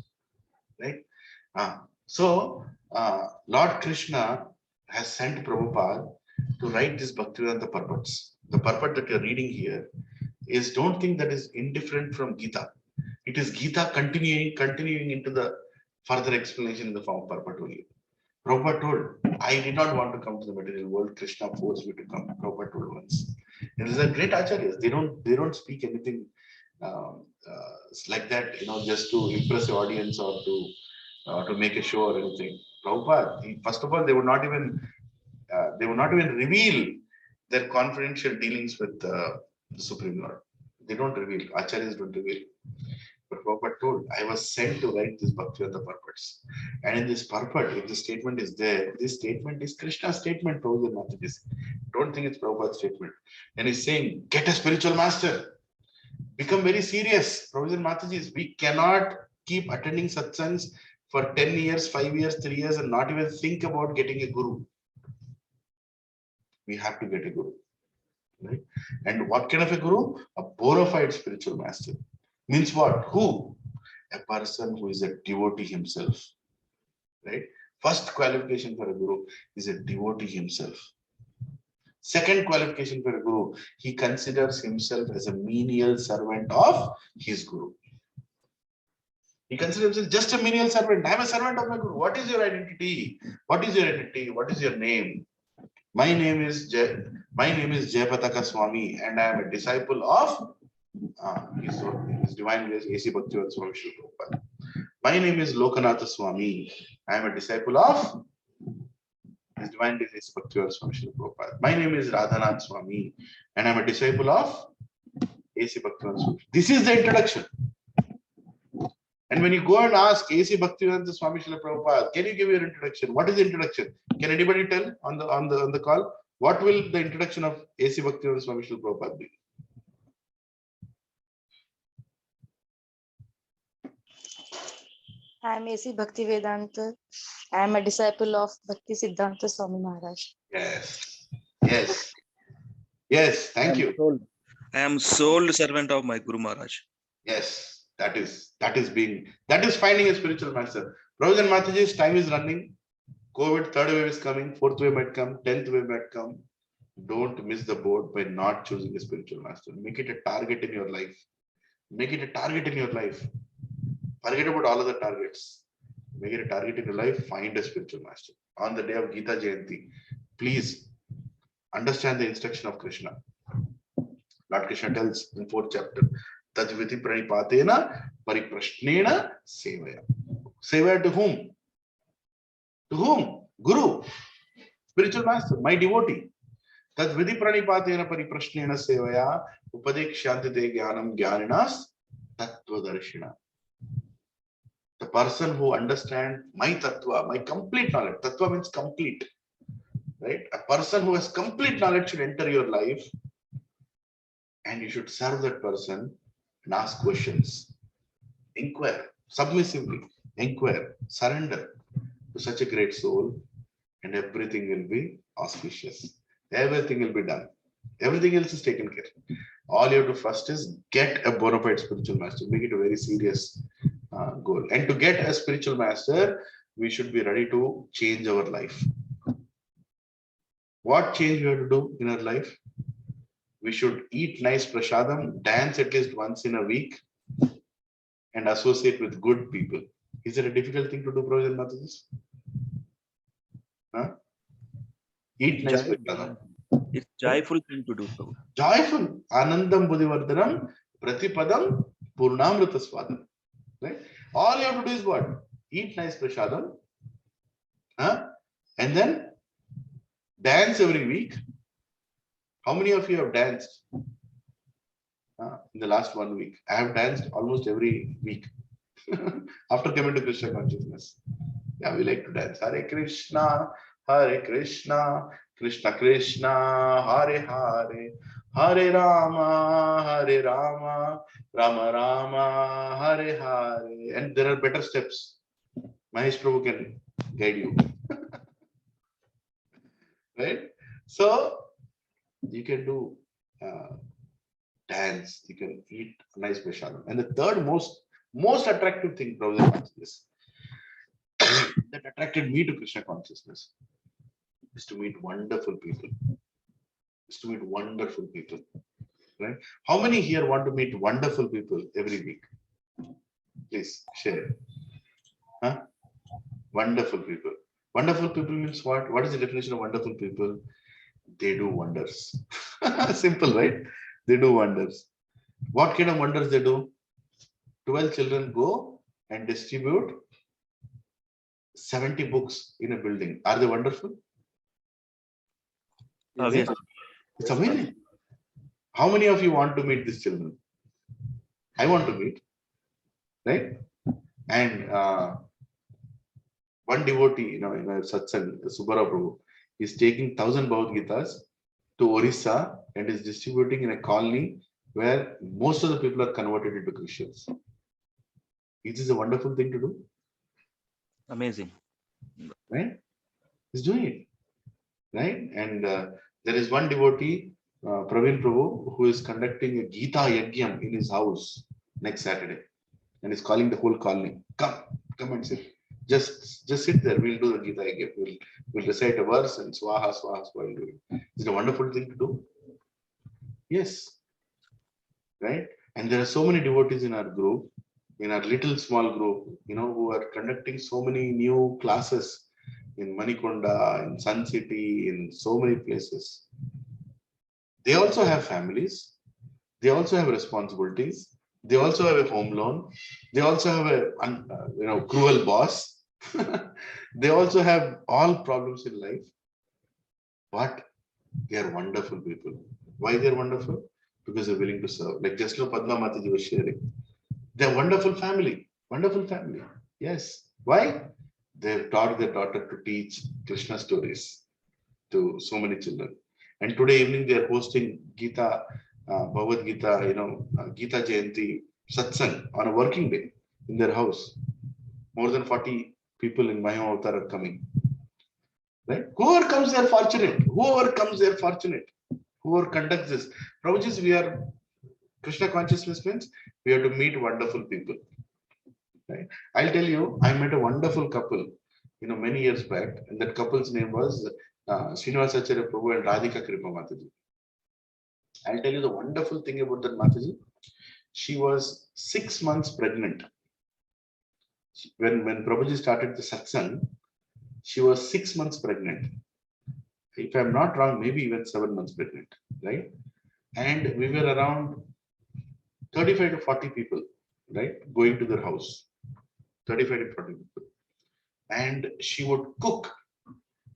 Right? So Lord Krishna has sent Prabhupada to write this Bhaktivedanta purports. The purport that you're reading here is, don't think that is indifferent from Gita. It is Gita continuing into the further explanation in the form of purport only. Prabhupada told, I did not want to come to the material world. Krishna forced me to come. Prabhupada told once. And these are great acharyas. They don't speak anything like that, just to impress the audience or to make a show or anything. Prabhupada, first of all, they would not even reveal their confidential dealings with the Supreme Lord. They don't reveal. Acharyas don't reveal. But Prabhupada told, I was sent to write this Bhaktivedanta purports. And in this purport, if the statement is there, this statement is Krishna's statement, Prabhupada Mataji. Don't think it's Prabhupada's statement. And he's saying, get a spiritual master. Become very serious. Prabhupada Mataji, we cannot keep attending satsangs for 10 years, 5 years, 3 years, and not even think about getting a guru. We have to get a guru. Right? And what kind of a guru? A bona fide spiritual master. Means what? Who? A person who is a devotee himself. Right? First qualification for a guru is a devotee himself. Second qualification for a guru, he considers himself as a menial servant of his guru. He considers himself just a menial servant. I am a servant of my guru. What is your identity? What is your identity? What is your name? My name is Jayapataka Swami, and I am a disciple of His Divine Grace A.C. Bhaktivedanta Swami Srila Prabhupada. My name is Lokanatha Swami. I am a disciple of His Divine Grace A.C. Bhaktivedanta Swami Srila Prabhupada. My name is Radhanath Swami, and I am a disciple of A.C. Bhaktivedanta Swami. This is the introduction. And when you go and ask A.C. Bhaktivedanta Swami Srila Prabhupada, can you give your introduction? What is the introduction? Can anybody tell on the call? What will the introduction of A.C. Bhaktivedanta Swami Srila Prabhupada be? I am A.C. Bhaktivedanta. I am a disciple of Bhakti Siddhanta Swami Maharaj. Yes. Yes. Yes. Thank you. I am sole servant of my Guru Maharaj. Yes. That is finding a spiritual master. Brothers and Mataji's, time is running. COVID, 3rd wave is coming, 4th wave might come, 10th wave might come. Don't miss the boat by not choosing a spiritual master. Make it a target in your life. Make it a target in your life. Forget about all other targets. Make it a target in your life. Find a spiritual master. On the day of Gita Jayanti, please understand the instruction of Krishna. Lord Krishna tells in 4th chapter, Tadviti pranipatena pariprashnena sevaya. Sevaya to whom? To whom? Guru. Spiritual master, my devotee. Tadviti pranipatena pariprashnena sevaya upadekshantite jnanam jnaninas tattvadarshina. The person who understands my tattva, my complete knowledge. Tattva means complete. Right? A person who has complete knowledge should enter your life, and you should serve that person and ask questions. inquire, submissively inquire, surrender to such a great soul, and everything will be auspicious. Everything will be done. Everything else is taken care. All you have to first is get a bona fide spiritual master. Make it a very serious goal. And to get a spiritual master, we should be ready to change our life. What change we have to do in our life? We should eat nice prasadam, dance at least once in a week, and associate with good people. Is it a difficult thing to do, brothers and sisters? Huh? Eat nice prasadam. It's joyful thing to do, Prabhu. Joyful. Anandam buddhivardhanam pratipadam purnamrita swadam. Right? All you have to do is what? Eat nice prasadam. And then dance every week. How many of you have danced in the last 1 week? I have danced almost every week after coming to Krishna consciousness. Yeah, we like to dance. Hare Krishna, Krishna Krishna, Hare Hare, Hare Rama, Rama Rama, Hare Hare. And there are better steps. Mahesh Prabhu can guide you. Right? So, you can do dance, you can eat nice prasadam. And the third most attractive thing, brother, is that attracted me to Krishna consciousness is to meet wonderful people. Right? How many here want to meet wonderful people every week? Please share. Huh? Wonderful people. Wonderful people means what? What is the definition of wonderful people? They do wonders. Simple, right? They do wonders. What kind of wonders they do? 12 children go and distribute 70 books in a building. Are they wonderful? Yes. It's amazing. How many of you want to meet these children? I want to meet. Right? And one devotee, in a satsang, Subara Prabhu, is taking 1,000 Bhagavad Gitas to Orissa and is distributing in a colony where most of the people are converted into Christians. It is a wonderful thing to do. Amazing. Right? He's doing it. Right? And there is one devotee, Praveen Prabhu, who is conducting a Gita Yagyam in his house next Saturday. And is calling the whole colony. Come and sit. Just sit there. We'll do the Gita Yagyam. We'll recite a verse and swaha, swaha, swaha. Is it a wonderful thing to do? Yes. Right? And there are so many devotees in our group, in our little small group, who are conducting so many new classes in Manikonda, in Sun City, in so many places. They also have families. They also have responsibilities. They also have a home loan. They also have a cruel boss. They also have all problems in life. But they are wonderful people. Why they are wonderful? Because they're willing to serve. Like just now Padma Mataji was sharing. They're wonderful family. Wonderful family. Yes. Why? They've taught their daughter to teach Krishna stories to so many children. And today evening they are hosting Gita, Bhagavad Gita, Gita Jayanti Satsang on a working day in their house. More than 40 people in Mahima Avatar are coming. Right? Whoever comes, they are fortunate. Whoever comes, they are fortunate. Whoever conducts this. Prabhuji, we are Krishna consciousness means we have to meet wonderful people. Right? I'll tell you, I met a wonderful couple, many years back, and that couple's name was Srinivasacharya Prabhu and Radhika Kripa Mataji. I'll tell you the wonderful thing about that Mataji. She was 6 months pregnant. When Prabhuji started the satsang, she was 6 months pregnant. If I'm not wrong, maybe even 7 months pregnant, right? And we were around 35 to 40 people, right? Going to their house. 35 to 40 people. And she would cook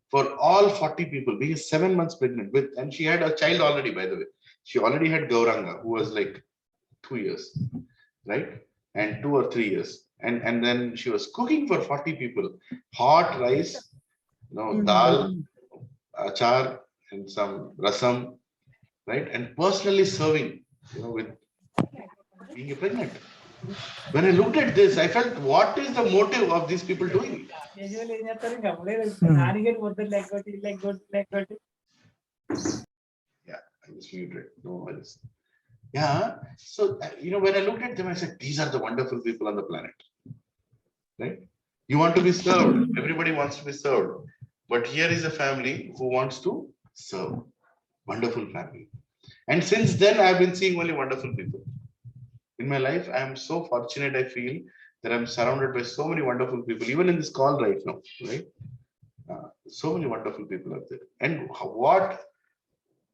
for all 40 people, being 7 months pregnant with, and she had a child already, by the way. She already had Gauranga, who was like 2 years, right? And 2 or 3 years. And then she was cooking for 40 people, hot rice, dal, achar, and some rasam, right? And personally serving, with being pregnant. When I looked at this, I felt, what is the motive of these people doing it? Yeah, I just muted. No worries. Yeah. So, when I looked at them, I said, these are the wonderful people on the planet. Right? You want to be served. Everybody wants to be served. But here is a family who wants to serve. Wonderful family. And since then, I've been seeing only wonderful people. In my life, I am so fortunate, I feel, that I'm surrounded by so many wonderful people, even in this call right now, right? So many wonderful people out there. And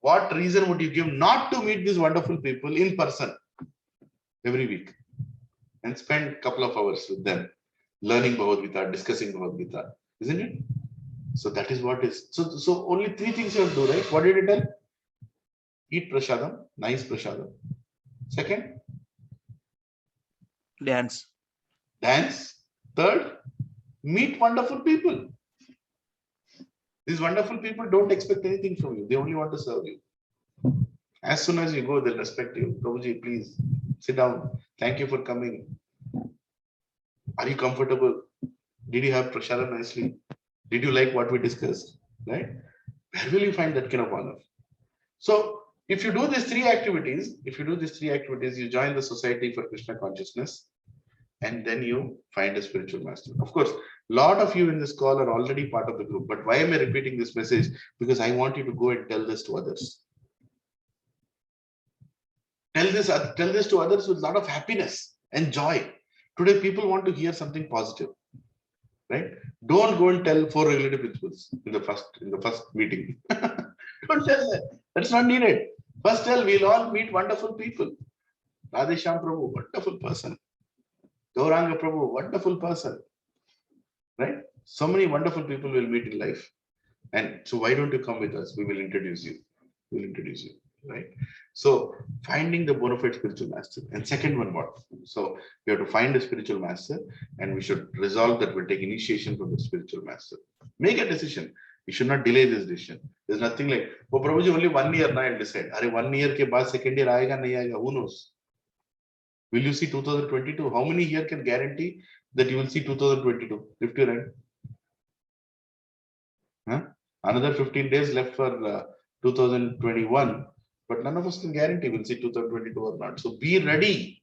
what reason would you give not to meet these wonderful people in person every week and spend a couple of hours with them, learning Bhagavad Gita, discussing Bhagavad Gita, isn't it? So that is what is. So only 3 things you have to do, right? What did it tell? Eat prasadam, nice prasadam. Second, Dance. dance. Third, meet wonderful people. These wonderful people don't expect anything from you. They only want to serve you. As soon as you go, they'll respect you. Prabhuji, please sit down. Thank you for coming. Are you comfortable? Did you have prasadam nicely? Did you like what we discussed? Right? Where will you find that kind of honor? So if you do these 3 activities, you join the Society for Krishna Consciousness, and then you find a spiritual master. Of course, a lot of you in this call are already part of the group. But why am I repeating this message? Because I want you to go and tell this to others. Tell this to others with a lot of happiness and joy. Today, people want to hear something positive, right? Don't go and tell 4 relative principles in the first meeting. Don't tell that. That's not needed. First tell, we'll all meet wonderful people. Radhesham Prabhu, wonderful person. Gauranga Prabhu, wonderful person. Right? So many wonderful people will meet in life. And so why don't you come with us? We will introduce you. Right? So finding the bona fide spiritual master. And second one, what? So we have to find a spiritual master, and we should resolve that we'll take initiation from the spiritual master. Make a decision. You should not delay this decision. There's nothing like, oh, Prabhuji, only 1 year now I'll decide. Are 1 year ke baad second year aayega, nahi aayega, who knows? Will you see 2022? How many here can guarantee that you will see 2022? Lift your hand. Huh? Another 15 days left for 2021, but none of us can guarantee we'll see 2022 or not. So be ready.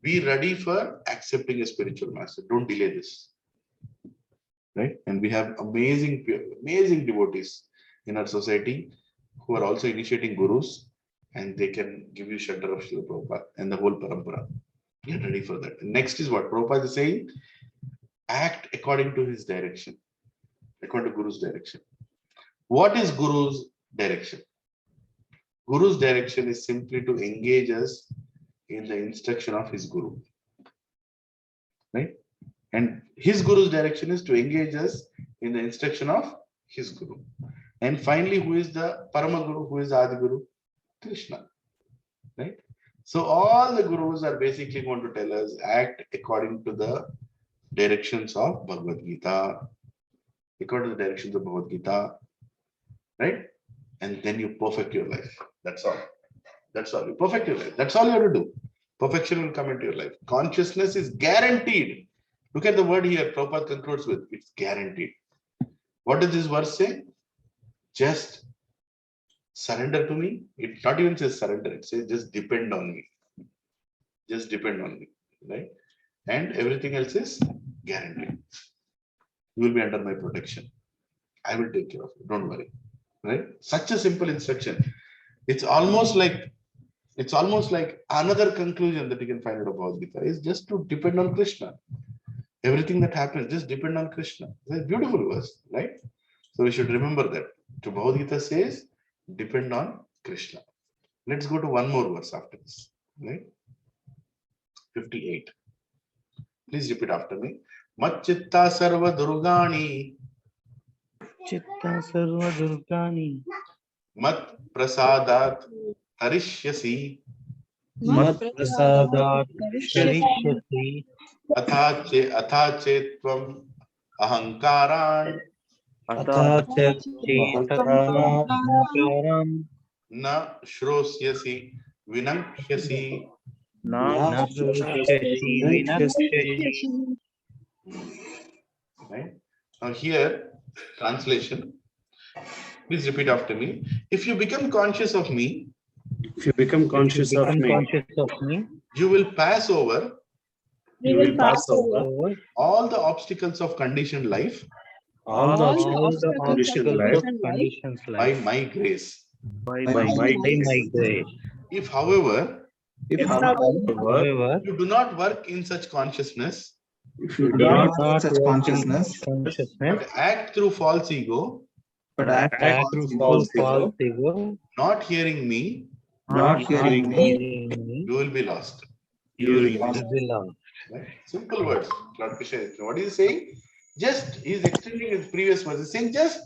Be ready for accepting a spiritual master. Don't delay this. Right? And we have amazing devotees in our society who are also initiating gurus, and they can give you shelter of Srila Prabhupada and the whole parampara. Get ready for that. And next is what Prabhupada is saying: act according to his direction, according to Guru's direction. What is Guru's direction? Guru's direction is simply to engage us in the instruction of his Guru. Right? And his Guru's direction is to engage us in the instruction of his Guru. And finally, who is the Parama Guru? Who is the Adi Guru? Krishna. Right? So all the Gurus are basically going to tell us, act according to the directions of Bhagavad Gita. According to the directions of Bhagavad Gita. Right? And then you perfect your life. That's all. That's all. You perfect your life. That's all you have to do. Perfection will come into your life. Consciousness is guaranteed. Look at the word here. Prabhupada concludes with, it's guaranteed. What does this verse say? Just surrender to me. It not even says surrender. It says just depend on me. Just depend on me. Right? And everything else is guaranteed. You will be under my protection. I will take care of you. Don't worry. Right? Such a simple instruction. It's almost like another conclusion that you can find out about Gita is just to depend on Krishna. Everything that happens, just depend on Krishna. It's a beautiful verse, right? So we should remember that. So Bhagavad Gita says, depend on Krishna. Let's go to one more verse after this, right? 58. Please repeat after me. Matchitta sarva durgani. Chitta sarva durgani. Mat prasadat harishyasi. Mat prasadat harishyasi. Atha chetvam ahankaran. Na shrosyasi vinankshyasi. Right? Now here, translation. Please repeat after me. If you become conscious of me, If you become conscious of me, you will pass over you will pass over all the obstacles of conditioned life all the obstacles of conditioned life conditioned life by my grace. by by my my grace. If, however, However, you do not work in such consciousness, if you do not such consciousness, but act through false ego, but act through false ego, not hearing me, not hearing me, you will be lost. you will be lost. Right? Simple words. Lord Krishna, what is he saying? Just he's extending his previous words. He's saying, just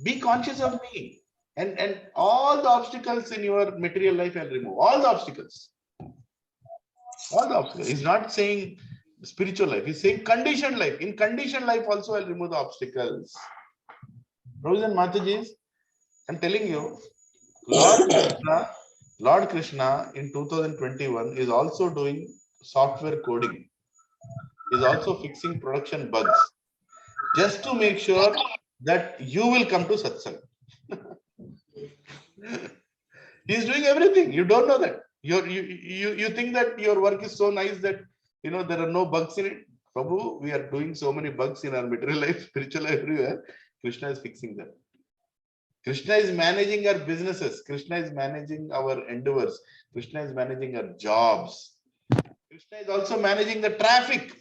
be conscious of me. And all the obstacles in your material life I'll remove. All the obstacles. All the obstacles. He's not saying spiritual life. He's saying conditioned life. In conditioned life also I'll remove the obstacles. Brothers and Matajis, I'm telling you, Lord Krishna in 2021 is also doing software coding. Is also fixing production bugs. Just to make sure that you will come to satsang. He's doing everything. You don't know that. You think that your work is so nice that there are no bugs in it. Prabhu, we are doing so many bugs in our material life, spiritual life, everywhere. Krishna is fixing them. Krishna is managing our businesses. Krishna is managing our endeavors. Krishna is managing our jobs. Krishna is also managing the traffic.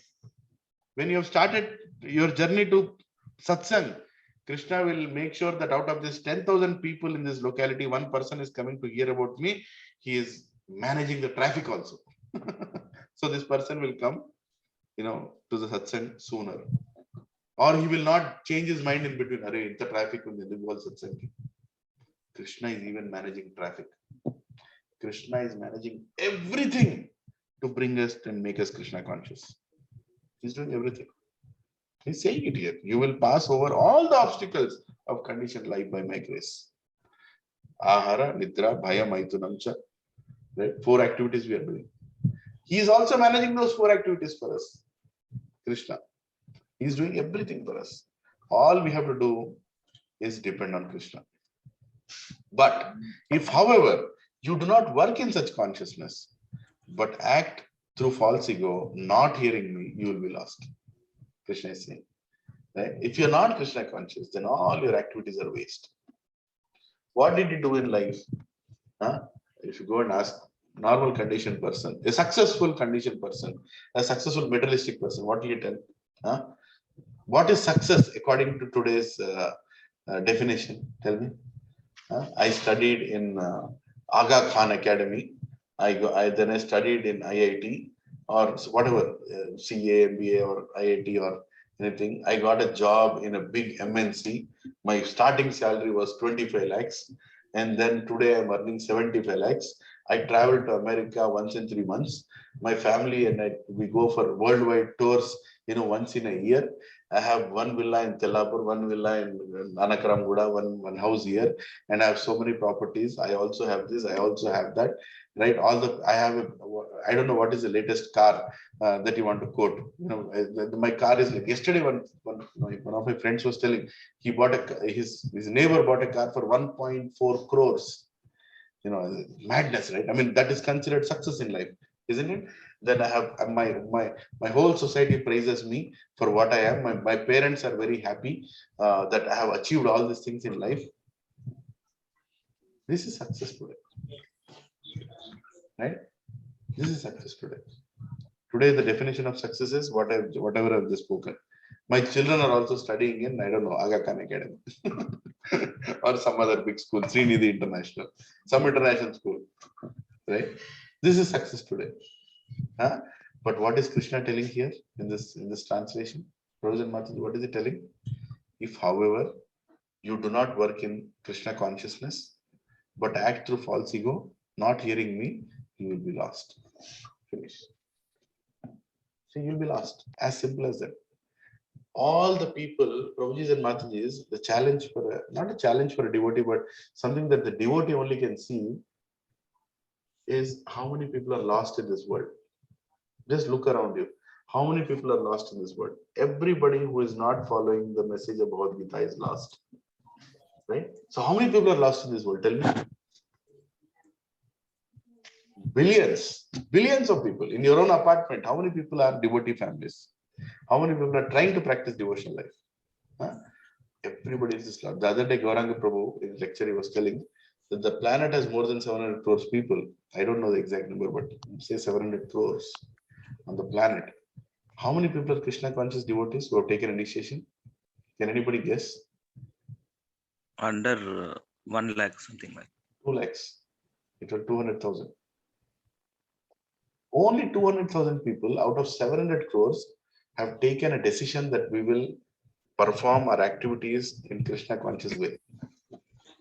When you have started your journey to satsang, Krishna will make sure that out of this 10,000 people in this locality, one person is coming to hear about me. He is managing the traffic also. So this person will come, to the satsang sooner. Or he will not change his mind in between. Arey, the traffic will be satsang. Krishna is even managing traffic. Krishna is managing everything to bring us and make us Krishna conscious. He's doing everything. He's saying it here. You will pass over all the obstacles of conditioned life by my grace. Ahara, Nidra, Bhaya, Maitunamcha. Right? 4 activities we are doing. He is also managing those 4 activities for us. Krishna. He is doing everything for us. All we have to do is depend on Krishna. But if, however, you do not work in such consciousness, but act through false ego, not hearing me, you will be lost. Krishna is saying. Right? If you're not Krishna conscious, then all your activities are waste. What did you do in life? If you go and ask normal conditioned person, a successful conditioned person, a successful materialistic person, what do you tell? What is success according to today's definition? Tell me. I studied in Aga Khan Academy. Then I studied in IIT or whatever, CA, MBA or IIT or anything. I got a job in a big MNC. My starting salary was 25 lakhs. And then today I'm earning 75 lakhs. I travel to America once in 3 months. My family and we go for worldwide tours, once in a year. I have 1 villa in Tellapur, 1 villa in Anakaramguda, one house here, and I have so many properties. I also have this, I also have that, right? I don't know what is the latest car that you want to quote. My car is like yesterday. One of my friends was telling he bought his neighbor bought a car for 1.4 crores. Madness, right? I mean, that is considered success in life, isn't it? Then I have my whole society praises me for what I am. My parents are very happy that I have achieved all these things in life. This is success today, right? This is success today. Today, the definition of success is whatever I've just spoken. My children are also studying in, I don't know, Aga Khan Academy or some other big school, Srinidhi International, some international school, right? This is success today. But what is Krishna telling here in this translation? Brothers and Mataji, what is he telling? If, however, you do not work in Krishna consciousness, but act through false ego, not hearing me, you will be lost. Finish. So you'll be lost. As simple as that. All the people, Prabhujis and Matajis, the challenge not a challenge for a devotee, but something that the devotee only can see is how many people are lost in this world. Just look around you. How many people are lost in this world? Everybody who is not following the message of Bhagavad Gita is lost. Right? So how many people are lost in this world? Tell me. Billions of people. In your own apartment, how many people are devotee families? How many people are trying to practice devotional life? Huh? Everybody is just lost. The other day, Gauranga Prabhu, in his lecture, he was telling that the planet has more than 700 crores people. I don't know the exact number, but say 700 crores on the planet. How many people are Krishna conscious devotees who have taken initiation? Can anybody guess? Under 1 lakh, something like. 2 lakhs. It was 200,000. Only 200,000 people out of 700 crores have taken a decision that we will perform our activities in Krishna conscious way.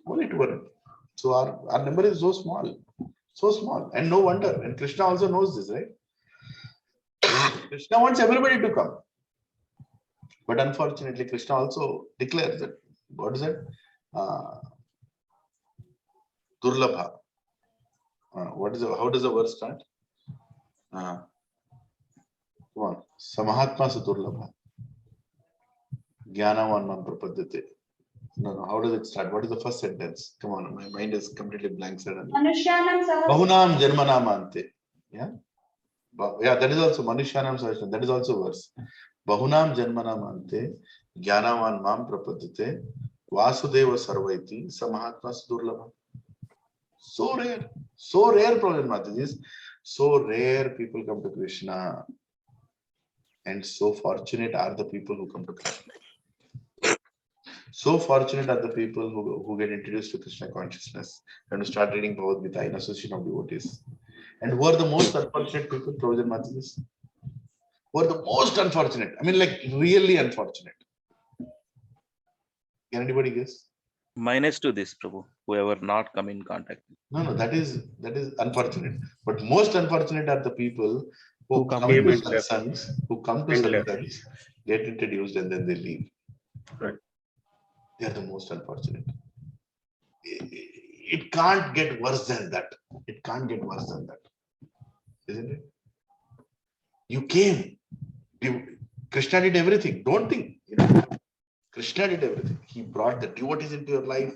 Only 200. So our number is so small, and no wonder. And Krishna also knows this, right? Krishna wants everybody to come, but unfortunately, Krishna also declares that. What is it? Durlabha. How does the verse start? Come on. Samahatma sa Durlabha. Jnanavan man prapadyate. No. How does it start? What is the first sentence? Come on, my mind is completely blank suddenly. Bahunam Janmanam ante. Yeah. Yeah, that is also Manushyanam Sahasranam. That is also verse. Bahunam Janmanam ante. Jnanavan mam prapadyate. Vasudeva Sarvaiti. Samahatma sa Durlabha. So rare, Prabhupada Mataji. So rare people come to Krishna, and so fortunate are the people who come to Krishna. So fortunate are the people who get introduced to Krishna consciousness and who start reading Bhagavad Gita in association of devotees. And who are the most unfortunate people, Prabhupada Mataji? Who are the most unfortunate? I mean, like really unfortunate. Can anybody guess? Minus to this, Prabhu, whoever not come in contact. No, that is unfortunate. But most unfortunate are the people who come to satsangs, get introduced, and then they leave. Right. They are the most unfortunate. It can't get worse than that. It can't get worse than that. Isn't it? You came. Krishna did everything. Don't think. Krishna did everything. He brought the devotees into your life.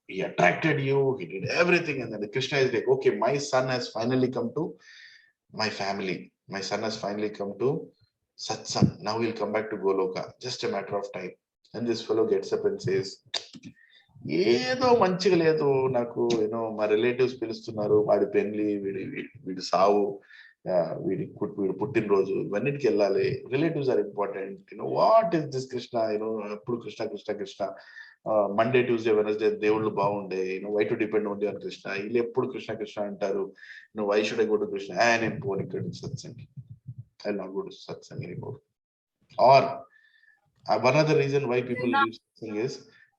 He attracted you. He did everything. And then the Krishna is like, okay, my son has finally come to my family. My son has finally come to satsang. Now he'll come back to Goloka. Just a matter of time. And this fellow gets up and says, ఏదో మంచిగా లేదు నాకు మా relatives పిలుస్తున్నారు వాడి పెళ్లి వీడి సావు వీడి పుట్టినరోజు ఇవన్నిటికి వెళ్ళాలి relatives are important what is this Krishna ఎప్పుడు కృష్ణ మండే ట్యూస్డే వెనస్డే దేవుళ్ళు బాగుండే why to depend only on Krishna వీళ్ళు ఎప్పుడు కృష్ణ అంటారు why should I go to Krishna నేను పోను ఇక్కడ satsang I not go to satsang anymore or one other reason why people leave satsang is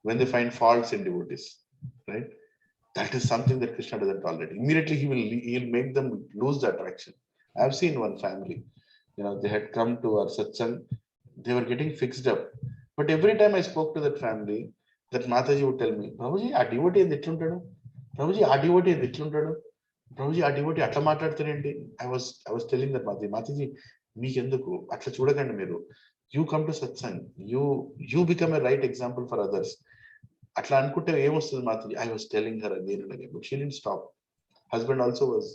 when they find faults in devotees, right? That is something that Krishna doesn't tolerate. Immediately he'll make them lose the attraction. I've seen one family, they had come to our satsang, they were getting fixed up, but every time I spoke to that family, that Mataji would tell me, Prabhuji, aa devotee endu etluntadu? Prabhuji, aa devotee endu etluntadu? Prabhuji, aa devotee atla maatladtarendi? I was telling that Mataji, meekenduku atla chudakandi meeru. You come to satsang, you become a right example for others. Atla anukunte em vasthundi Mataji? I was telling her again and again, but she didn't stop. Husband also was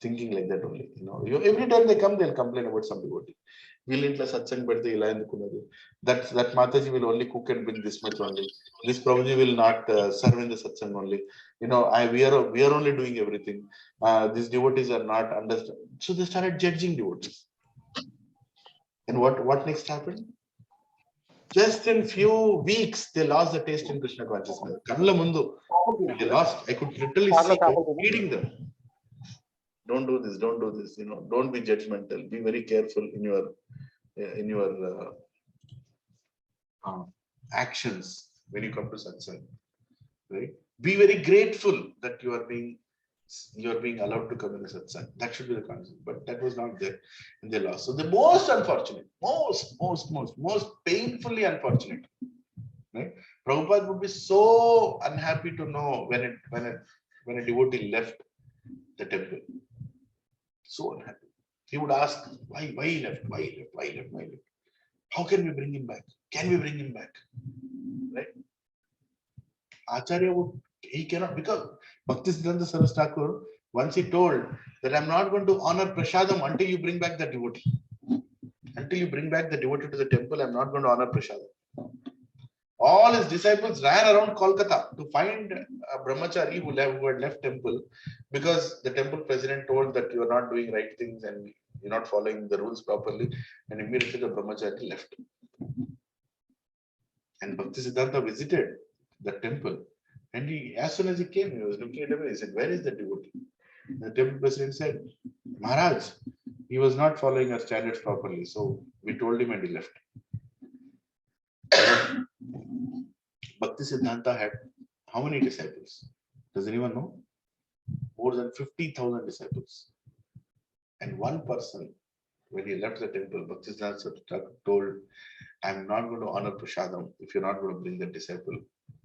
thinking like that only. Every time they come, they'll complain about some devotee. We'll intla satsang pedthe ila endukunnadu. That Mataji will only cook and bring this much only. This Prabhuji will not serve in the satsang only. We are only doing everything. These devotees are not understand. So they started judging devotees. And what next happened? Just in few weeks, they lost the taste in Krishna consciousness. Kanla mundu, they lost. I could literally see feeding them. Don't do this. Don't be judgmental. Be very careful in your actions when you come to satsang. Right? Be very grateful that you are being allowed to come in the satsang. That should be the concept, but that was not there, and they lost. So the most unfortunate, most painfully unfortunate, right? Prabhupada would be so unhappy to know when a devotee left the temple. So unhappy. He would ask, why he left, why he left, why he left, why he left. How can we bring him back? Can we bring him back? Right? Acharya would, he cannot, because Bhaktisiddhanta Saraswati Thakur, once he told that I'm not going to honor Prasadam until you bring back the devotee. Until you bring back the devotee to the temple, I'm not going to honor Prasadam. All his disciples ran around Kolkata to find a brahmachari who had left temple, because the temple president told that you are not doing right things and you're not following the rules properly, and immediately the brahmachari left. And Bhaktisiddhanta visited the temple, and he, as soon as he came, he was looking at him. He said, "Where is the devotee?" The temple president said, "Maharaj, he was not following our standards properly, so we told him and he left." Bhaktisiddhanta had how many disciples? Does anyone know? More than 50,000 disciples. And one person, when he left the temple, Bhaktisiddhanta told, I'm not going to honor Prasadam if you're not going to bring the disciple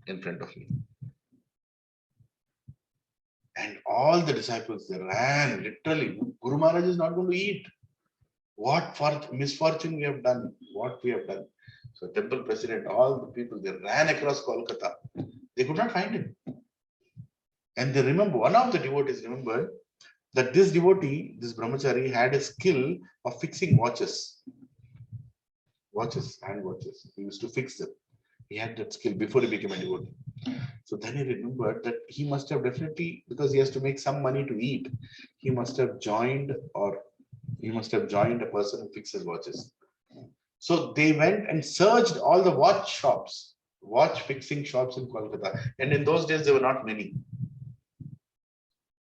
in front of me. And all the disciples, they ran, literally. Guru Maharaj is not going to eat. What for misfortune we have done, what we have done. So temple president, all the people, they ran across Kolkata. They could not find him. And they remember, one of the devotees remembered that this devotee, this brahmachari, had a skill of fixing watches. Hand watches. He used to fix them. He had that skill before he became a devotee. So then he remembered that he must have definitely, because he has to make some money to eat, he must have joined a person who fixes watches. So they went and searched all the watch fixing shops in Kolkata. And in those days, there were not many.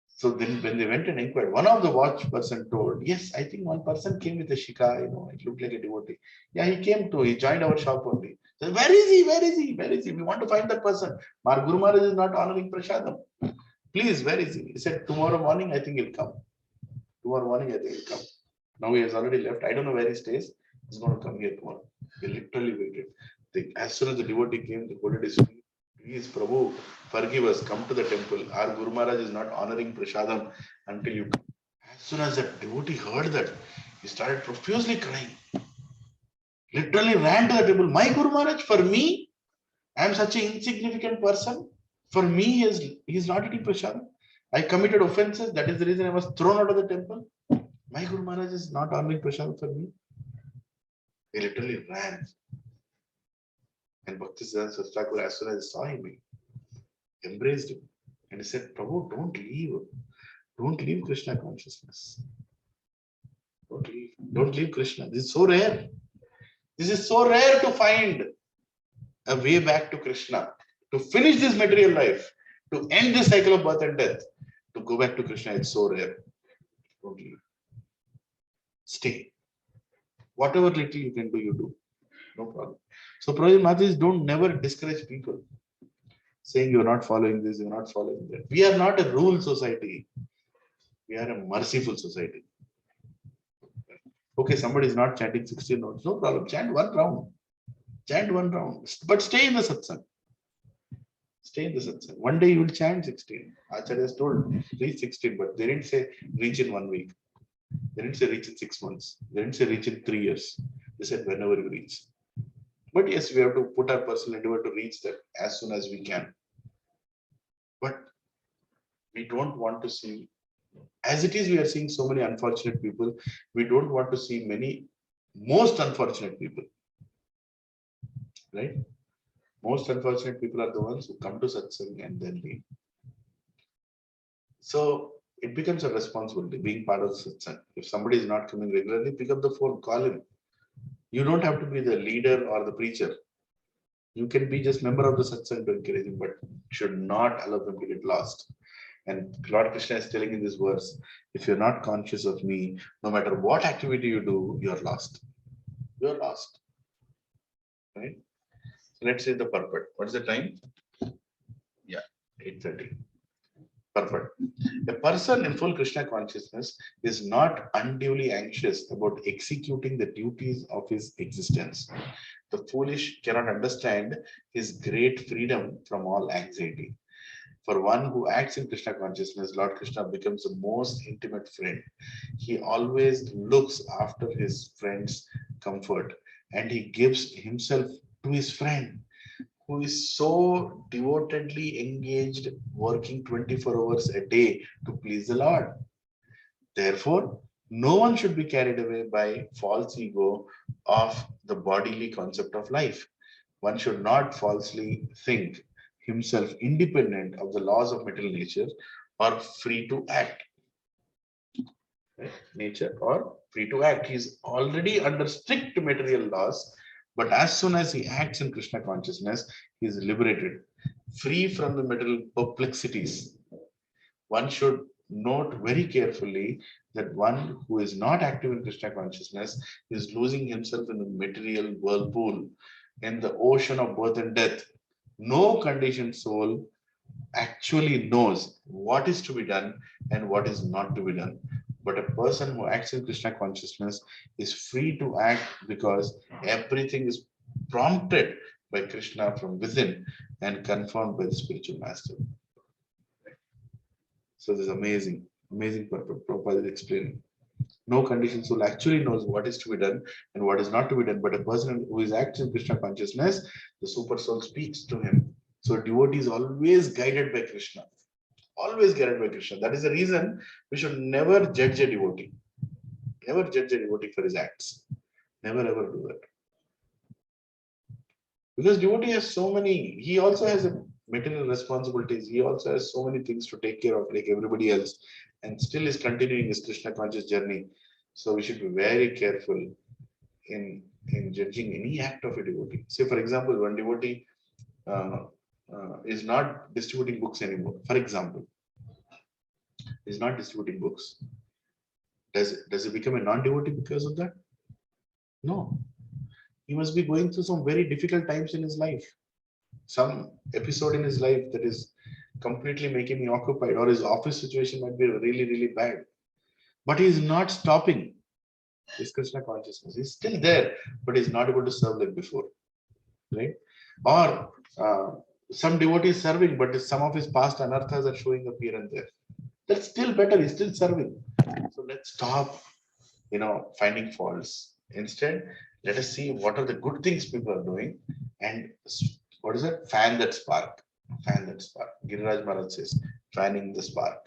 So then when they went and inquired, one of the watch person told, yes, I think one person came with a shika, it looked like a devotee. Yeah, he joined our shop only. So, where is he? We want to find that person. Guru Maharaj is not honoring Prasadam. Please, where is he? He said, tomorrow morning, I think he'll come. Now he has already left. I don't know where he stays. He's going to come here tomorrow. He literally waited. As soon as the devotee came, the quoted is, please, Prabhu, forgive us, come to the temple. Our Guru Maharaj is not honoring Prasadam until you come. As soon as the devotee heard that, he started profusely crying. Literally ran to the temple. My Guru Maharaj, for me, I am such an insignificant person. For me, he is not eating Prasadam. I committed offenses. That is the reason I was thrown out of the temple. My Guru Maharaj is not honoring Prasadam for me. He literally ran. And Bhaktisiddhanta Saraswati Thakur, as soon as he saw him, he embraced him. And he said, Prabhu, don't leave Krishna consciousness. Don't leave Krishna. This is so rare. This is so rare to find a way back to Krishna, to finish this material life, to end this cycle of birth and death, to go back to Krishna. It's so rare. Don't leave. Stay. Whatever little you can do, you do. No problem. So, Prabhuji Matas, don't never discourage people saying you're not following this, you're not following that. We are not a rule society. We are a merciful society. Okay, somebody is not chanting 16 notes. No problem. Chant one round. But stay in the satsang. One day you will chant 16. Acharyas told reach 16, but they didn't say reach in 1 week. They didn't say reach in 6 months. They didn't say reach in 3 years. They said whenever you reach. But yes, we have to put our personal endeavor to reach that as soon as we can. But we don't want to see, as it is, we are seeing so many unfortunate people. We don't want to see most unfortunate people. Right? Most unfortunate people are the ones who come to satsang and then leave. So it becomes a responsibility being part of the satsang. If somebody is not coming regularly, pick up the phone, call him. You don't have to be the leader or the preacher. You can be just member of the satsang to encourage him, but should not allow them to get lost. And Lord Krishna is telling in this verse, if you're not conscious of me, no matter what activity you do, you're lost. You're lost. Right? So let's say the purport. What's the time? Yeah, 8:30. Purport. A person in full Krishna consciousness is not unduly anxious about executing the duties of his existence. The foolish cannot understand his great freedom from all anxiety. For one who acts in Krishna consciousness, Lord Krishna becomes the most intimate friend. He always looks after his friend's comfort, and he gives himself to his friend, who is so devotedly engaged, working 24 hours a day to please the Lord. Therefore, no one should be carried away by false ego of the bodily concept of life. One should not falsely think himself independent of the laws of material nature or free to act. Right? Nature or free to act. He is already under strict material laws, but as soon as he acts in Krishna consciousness, he is liberated, free from the material perplexities. One should note very carefully that one who is not active in Krishna consciousness is losing himself in the material whirlpool, in the ocean of birth and death. No conditioned soul actually knows what is to be done and what is not to be done. But a person who acts in Krishna consciousness is free to act because everything is prompted by Krishna from within and confirmed by the spiritual master. So this is amazing, amazing Prabhupada is explaining. No conditioned soul actually knows what is to be done and what is not to be done. But a person who is acting in Krishna consciousness, the super soul speaks to him. So devotee is always guided by Krishna. Always guided by Krishna. That is the reason we should never judge a devotee. Never judge a devotee for his acts. Never ever do that. Because devotee has so many, he also has a material responsibilities. He also has so many things to take care of, like everybody else, and still is continuing his Krishna conscious journey. So we should be very careful in judging any act of a devotee. Say, for example, one devotee is not distributing books anymore. For example, is not distributing books. Does it become a non-devotee because of that? No. He must be going through some very difficult times in his life. Some episode in his life that is completely making him occupied, or his office situation might be really, really bad. But he is not stopping his Krishna consciousness. He's still there, but he's not able to serve like before. Right? Or some devotee is serving, but some of his past anarthas are showing up here and there. That's still better. He's still serving. So let's stop, finding faults. Instead, let us see what are the good things people are doing, and what is it? Fan that spark. Fan that spark. Giriraj Maharaj says, fanning the spark.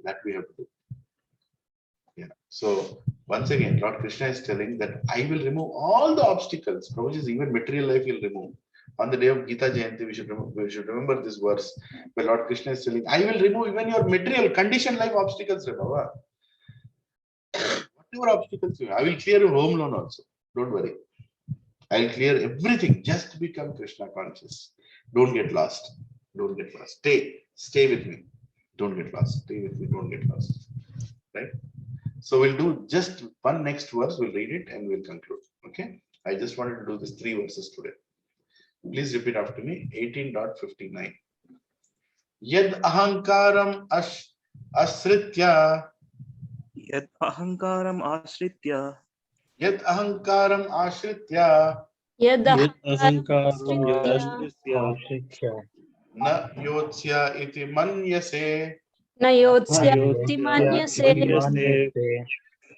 That we have to do. Yeah. So once again, Lord Krishna is telling that I will remove all the obstacles, which is even material life will remove. On the day of Gita Jayanti, we should remember this verse where Lord Krishna is telling, I will remove even your material conditioned life obstacles, Baba. Whatever obstacles you have, I will clear your home loan also. Don't worry. I'll clear everything. Just become Krishna conscious. Don't get lost. Don't get lost. Stay with me. Don't get lost. Stay with me. Don't get lost. Right? So we'll do just one next verse. We'll read it and we'll conclude. Okay? I just wanted to do these 3 verses today. Please repeat after me. 18.59. Yad ahankaram asritya. Yad ahankaram ashritya. Yad ahankaram ashritya. Yad ahankaram Na yotsya iti manyase. na yotsya manyase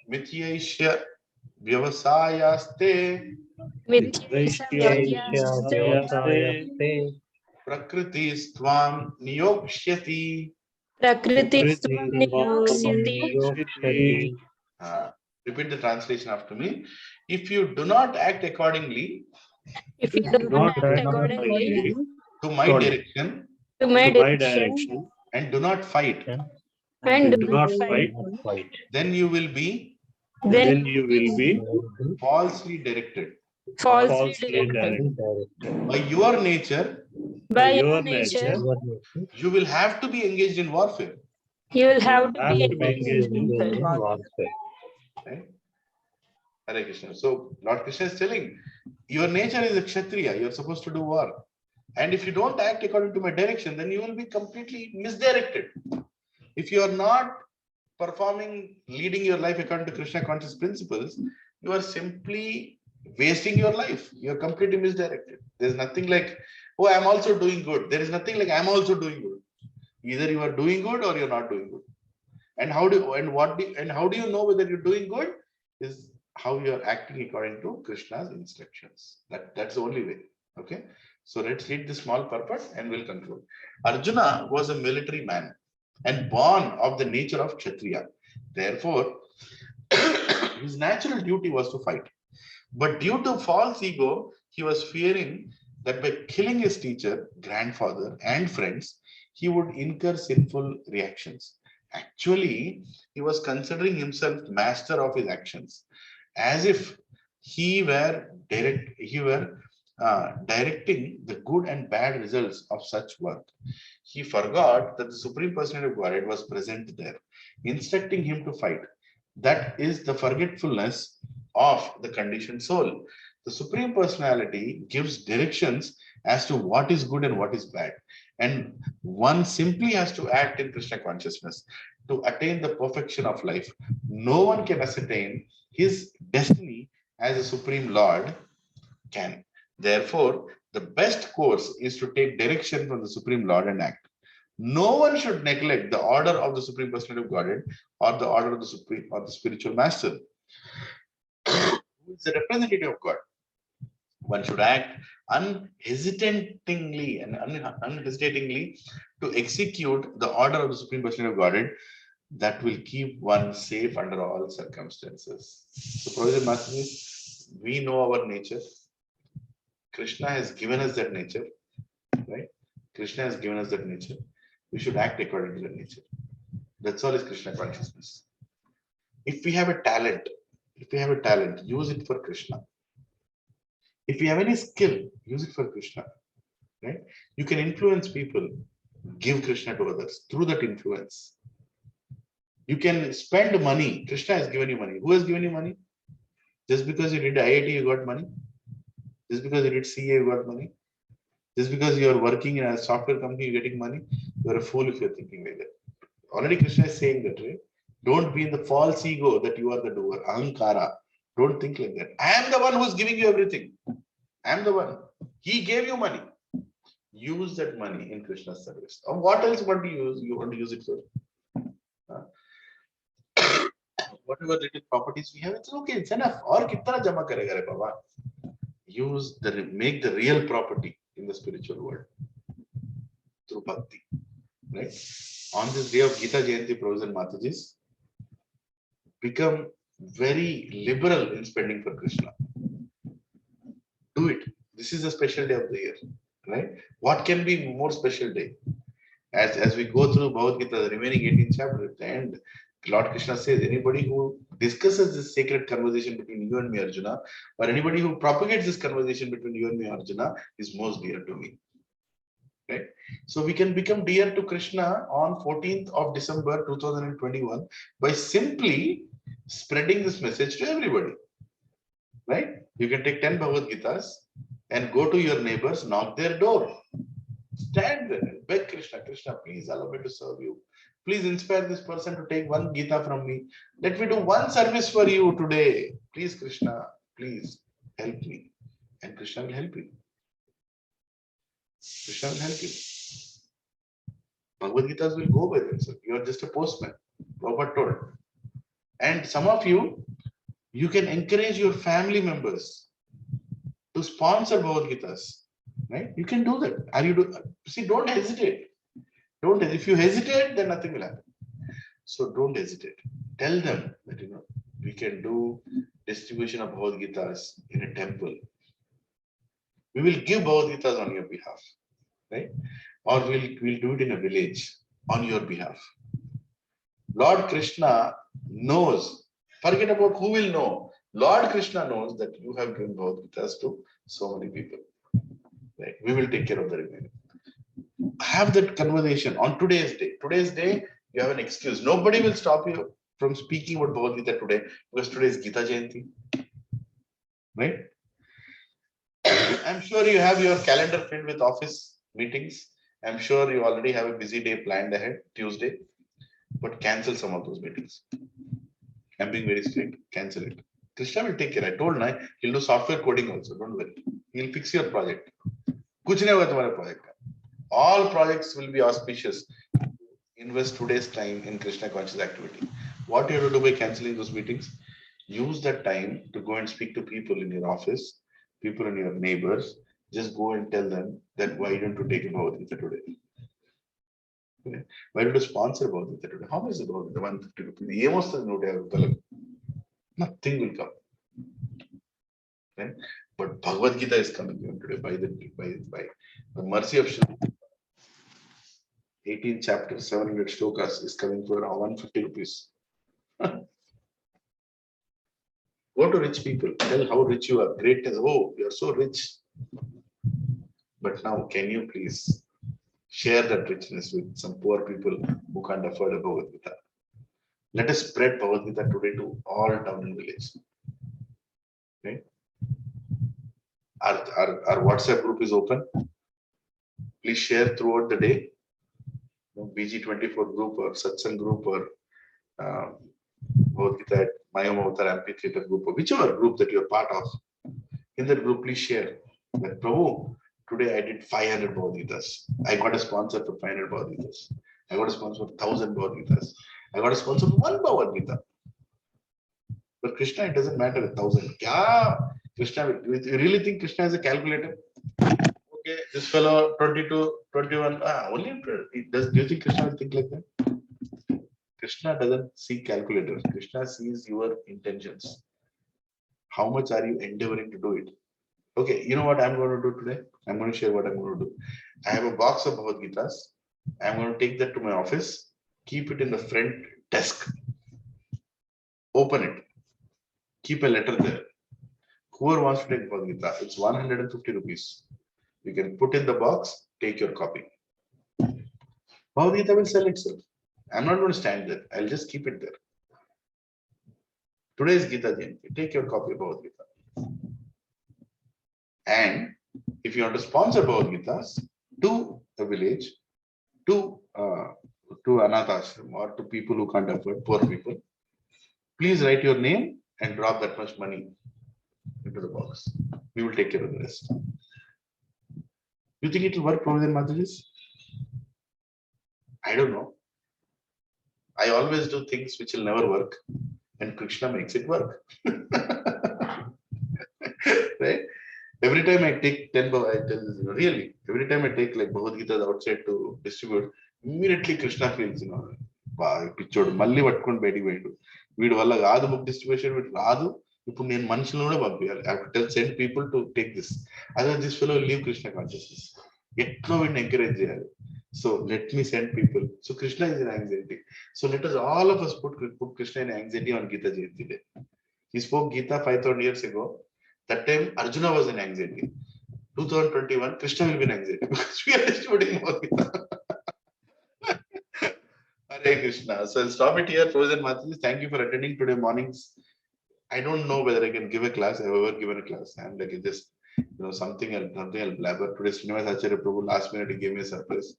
Mityaishya vyavasayaste. Prakriti stvam niyokshyati. Repeat the translation after me. If you do not act accordingly to my direction and do not fight, then you will be falsely directed. By your nature, you will have to be engaged in warfare. You will have to be engaged in warfare. Right? Hare Krishna. So Lord Krishna is telling, your nature is a Kshatriya. You're supposed to do war. And if you don't act according to my direction, then you will be completely misdirected. If you are not leading your life according to Krishna conscious principles, you are simply, wasting your life. You're completely misdirected. There's nothing like, oh, I'm also doing good. There is nothing like I'm also doing good. Either you are doing good or you're not doing good. And how do how do you know whether you're doing good? Is how you are acting according to Krishna's instructions. That's the only way. Okay. So let's read the small purport and we'll conclude. Arjuna was a military man and born of the nature of Kshatriya. Therefore, his natural duty was to fight. But due to false ego, he was fearing that by killing his teacher, grandfather, and friends, he would incur sinful reactions. Actually, he was considering himself master of his actions, as if he were directing the good and bad results of such work. He forgot that the Supreme Personality of Godhead was present there, instructing him to fight. That is the forgetfulness of the conditioned soul. The Supreme Personality gives directions as to what is good and what is bad. And one simply has to act in Krishna consciousness to attain the perfection of life. No one can ascertain his destiny as a Supreme Lord can. Therefore, the best course is to take direction from the Supreme Lord and act. No one should neglect the order of the Supreme Personality of Godhead or the order of the Supreme or the spiritual master, who is the representative of God. One should act unhesitatingly to execute the order of the Supreme Personality of Godhead that will keep one safe under all circumstances. So, Professor Masters, we know our nature. Krishna has given us that nature, right? Krishna has given us that nature. We should act according to that nature. That's all is Krishna consciousness. If we have a talent, use it for Krishna. If you have any skill, use it for Krishna, right? You can influence people, give Krishna to others through that influence. You can spend money. Krishna has given you money. Who has given you money? Just because you did IIT, you got money? Just because you did CA, you got money? Just because you are working in a software company, you're getting money? You're a fool if you're thinking like that. Already Krishna is saying that, right? Don't be in the false ego that you are the doer. Ahankara. Don't think like that. I am the one who's giving you everything. I am the one. He gave you money. Use that money in Krishna's service. Or what else want to use? You want to use it for? Whatever little properties we have, it's okay. It's enough. Or kitna jama karega re baba? Make the real property in the spiritual world through bhakti. Right? On this day of Gita Jayanti, Professor Matajis, become very liberal in spending for Krishna. Do it. This is a special day of the year, right? What can be more special day? As we go through Bhagavad Gita, the remaining 18 chapters, at the end, Lord Krishna says, anybody who discusses this sacred conversation between you and me, Arjuna, or anybody who propagates this conversation between you and me, Arjuna, is most dear to me. Right? So we can become dear to Krishna on 14th of December 2021 by simply spreading this message to everybody. Right? You can take 10 Bhagavad Gitas and go to your neighbors, knock their door. Stand there and beg Krishna, Krishna, please allow me to serve you. Please inspire this person to take one Gita from me. Let me do one service for you today. Please, Krishna, please help me. And Krishna will help you. Krishna will help you. Bhagavad Gitas will go by themselves. You are just a postman. Prabhupada told. And some of you, you can encourage your family members to sponsor Bhagavad Gitas. Right? You can do that. See, don't hesitate. If you hesitate, then nothing will happen. So don't hesitate. Tell them that we can do distribution of Bhagavad Gitas in a temple. We will give Bhagavad Gitas on your behalf, right? Or we'll do it in a village on your behalf. Lord Krishna knows. Forget about who will know. Lord Krishna knows that you have given Bhagavad Gitas to so many people. Right? We will take care of the remaining. Have that conversation on today's day. Today's day, you have an excuse. Nobody will stop you from speaking about Bhagavad Gita today because today is Gita Jayanti. Right? I'm sure you have your calendar filled with office meetings. I'm sure you already have a busy day planned ahead, Tuesday. But cancel some of those meetings. I'm being very strict. Cancel it. Krishna will take care. I told na, he'll do software coding also. Don't worry. He'll fix your project. कुछ नहीं होगा तुम्हारे project का. All projects will be auspicious. Invest today's time in Krishna conscious activity. What you have to do by cancelling those meetings? Use that time to go and speak to people in your office, people in your neighbors. Just go and tell them that why don't you take a Bhagavad Gita today? Okay. Why don't you sponsor Bhagavad Gita today? How much is the Bhagavad Gita? 150 rupees. Almost nothing will come. Okay. But Bhagavad Gita is coming even today by the mercy of Shri. 18 chapters, 700 shlokas is coming for around 150 rupees. Go to rich people, tell how rich you are. Great as, oh, you are so rich. But now, can you please share that richness with some poor people who can't afford a Bhagavad Gita? Let us spread Bhagavad Gita today to all town and village. Okay? Our WhatsApp group is open. Please share throughout the day. BG24 group or Satsang group or Bhagavad Gita, Mayam Avatar Amphitheater group or whichever group that you are part of. In that group, please share that, Prabhu, today I did 500 Bhagavad Gitas. I got a sponsor for 500 Bhagavad Gitas. I got a sponsor for 1000 Bhagavad Gitas. I got a sponsor for 1 Bhagavad Gita. But Krishna, it doesn't matter 1,000. Kya Krishna, you really think Krishna is a calculator? Okay, this fellow 22, 21. Only do you think Krishna will think like that? Krishna doesn't see calculators. Krishna sees your intentions. How much are you endeavoring to do it? Okay, you know what I'm going to do today? I'm going to share what I'm going to do. I have a box of Bhagavad Gitas. I'm going to take that to my office, keep it in the front desk, open it, keep a letter there. Whoever wants to take Bhagavad Gita, it's 150 rupees. You can put in the box, take your copy. Bhagavad Gita will sell itself. I'm not going to stand there. I'll just keep it there. Today is Gita Jayanti. Take your copy of Bhagavad Gita. And if you want to sponsor Bhagavad Gitas to a village, to Anath Ashram or to people who can't afford, poor people, please write your name and drop that much money into the box. We will take care of the rest. You think it will work, Prabhu and Mataji? I don't know. I always do things which will never work, and Krishna makes it work. Right? Every time I take 10 Bhagavad, I tell this, really, every time I take like Bhagavad Gita outside to distribute, immediately Krishna feels, పిచ్చోడు మళ్ళీ పట్టుకొని బయటికి పోయిండు వీడి వల్ల కాదు book distribution వీడు రాదు ఇప్పుడు నేను మనుషులను కూడా పంపించాలి I have to tell send people to take this other this fellow leave Krishna consciousness ఎట్లా వీడిని ఎంకరేజ్ చేయాలి so let me send people so Krishna is in anxiety so let us all of us put Krishna in anxiety on Gita Jayanti day. He spoke Gita 5,000 years ago. That time Arjuna was in anxiety. 2021 Krishna will be in anxiety because we are distributing more Gita. Hare Krishna. So I'll stop it here. Frozen Mataji, thank you for attending today mornings. I don't know whether I can give a class. I've ever given a class. I'm like just something I'll blabber. Today Srinivas Acharya Prabhu last minute he gave me a surprise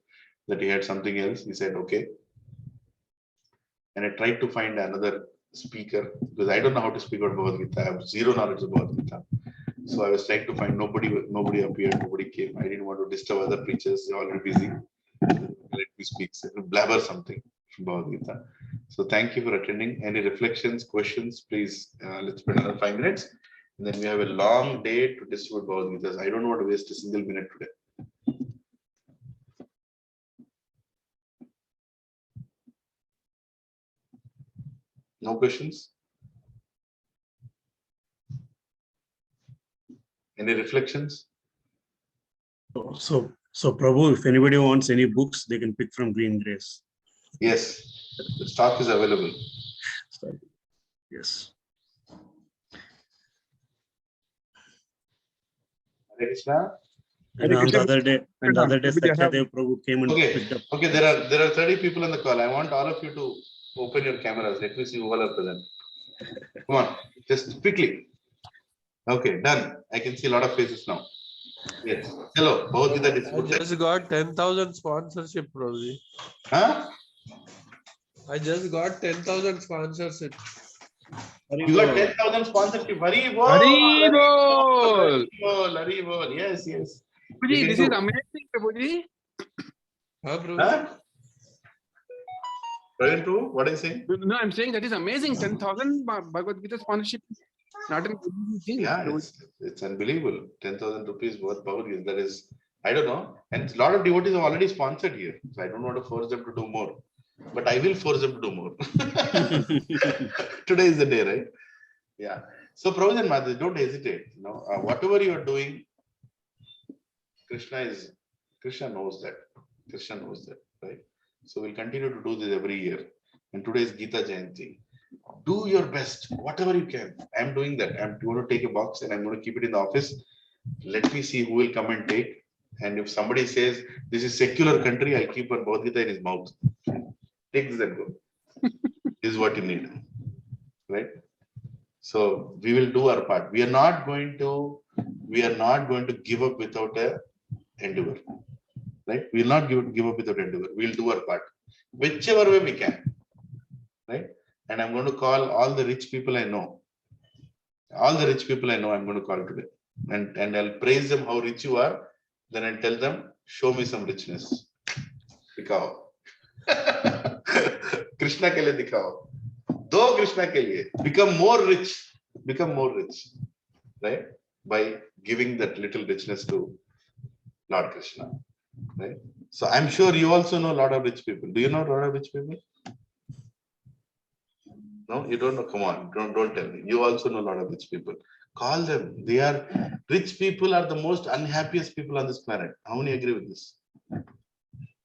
that he had something else. He said okay. And I tried to find another speaker because I don't know how to speak about Bhagavad Gita. I have zero knowledge of Bhagavad Gita. So I was trying to find nobody appeared, nobody came. I didn't want to disturb other preachers, they're already busy. Let me speak, blabber something from Bhagavad Gita. So thank you for attending. Any reflections, questions, please, let's spend another 5 minutes. And then we have a long day to distribute Bhagavad Gita. I don't want to waste a single minute today. No questions? Any reflections? So Prabhu, if anybody wants any books, they can pick from Green Grace. Yes, the stock is available. Yes. Hare Krishna. And on the other day, Satyadev Prabhu came and picked up. Okay, there are 30 people on the call. I want all of you to open your cameras. Let me see who all are present. Come on, just quickly. Okay, done. I can see a lot of faces now. Yes. Hello, Bhagavad Gita I distributed. just got 10,000 sponsorship, Prabhuji. Huh? I just got 10,000 sponsorship. You got 10,000 sponsorship. Hari bol. Hari bol. Hari bol. Hari bol. Yes, yes. Prabhuji, this is amazing, Prabhuji. Huh? Praveen Prabhu, what are you saying? No, I'm saying that is amazing. 10,000 Bhagavad Gita sponsorship. Not an easy thing. Yeah, it's unbelievable. 10,000 rupees worth Bhagavad Gita. That is, I don't know. And a lot of devotees have already sponsored here. So I don't want to force them to do more. But I will force them to do more. Today is the day, right? Yeah. So Prabhuji and Mataji, don't hesitate. You know, whatever you are doing, Krishna knows that. Krishna knows that, right? So we'll continue to do this every year. And today is Gita Jayanti. Do your best, whatever you can. I'm doing that. I'm going to take a box and I'm going to keep it in the office. Let me see who will come and take. And if somebody says this is secular country, I'll keep a Bhagavad Gita in his mouth. Take this and go. This is what you need, right? So we will do our part. We are not going to give up without a endeavor, right? We will not give up without endeavor. We will do our part, whichever way we can, right? And I'm going to call all the rich people I know. All the rich people I know, I'm going to call today, and I'll praise them how rich you are. Then I'll tell them, show me some richness. Dikao. Krishna ke liye dikao. Do Krishna ke liye. Become more rich, right? By giving that little richness to Lord Krishna, right? So I'm sure you also know a lot of rich people. Do you know a lot of rich people? No, you don't know. Come on, don't tell me. You also know a lot of rich people. Call them. Rich people are the most unhappiest people on this planet. How many agree with this?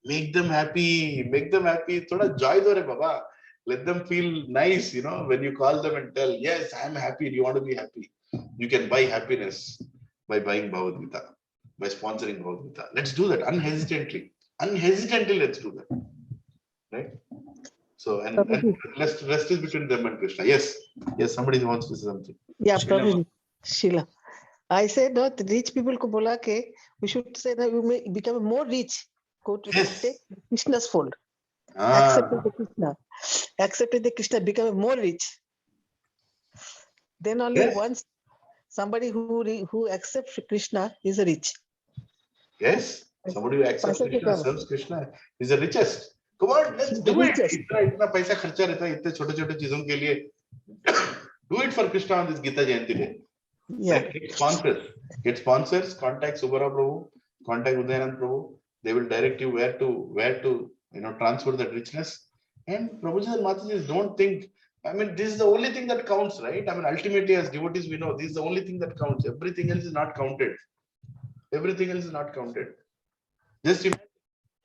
Make them happy. Make them happy. Thoda joy do re baba. Let them feel nice, you know, when you call them and tell, yes, I'm happy. Do you want to be happy? You can buy happiness by buying Bhagavad Gita, by sponsoring Bhagavad Gita. Let's do that unhesitantly. Unhesitantly, let's do that. Right? So, and rest is between them and Krishna. Yes, somebody wants to say something. Yeah, Prabhuji. Sheila. I said that rich people ko bola ke we should say that we may become more rich. Go to take Krishna's fold. Accepting the Krishna, become more rich. Then only once somebody who accepts Krishna is rich. Yes, somebody who accepts Krishna, serves Krishna is the richest. Come on, let's do it. इतना पैसा खर्चा रहता है इतने छोटे-छोटे चीजों के लिए. Do it for Krishna on this Gita Jayanti day. Yeah. Get sponsors. Contact Subara Prabhu. Contact Udayanand Prabhu. They will direct you where to transfer that richness. And Prabhuji and Mataji, don't think. I mean, this is the only thing that counts, right? I mean, ultimately, as devotees, we know this is the only thing that counts. Everything else is not counted. Everything else is not counted. Just imagine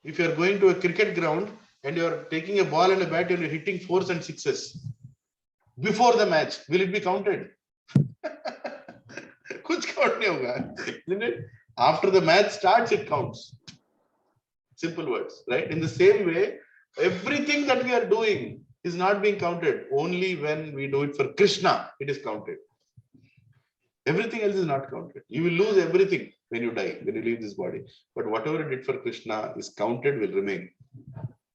if you are going to a cricket ground and you are taking a ball and a bat and you're hitting 4s and 6s before the match, will it be counted? Kuch count nahi hoga, isn't it? After the match starts, it counts. Simple words, right? In the same way, everything that we are doing is not being counted. Only when we do it for Krishna, it is counted. Everything else is not counted. You will lose everything when you die, when you leave this body. But whatever you did for Krishna is counted, will remain.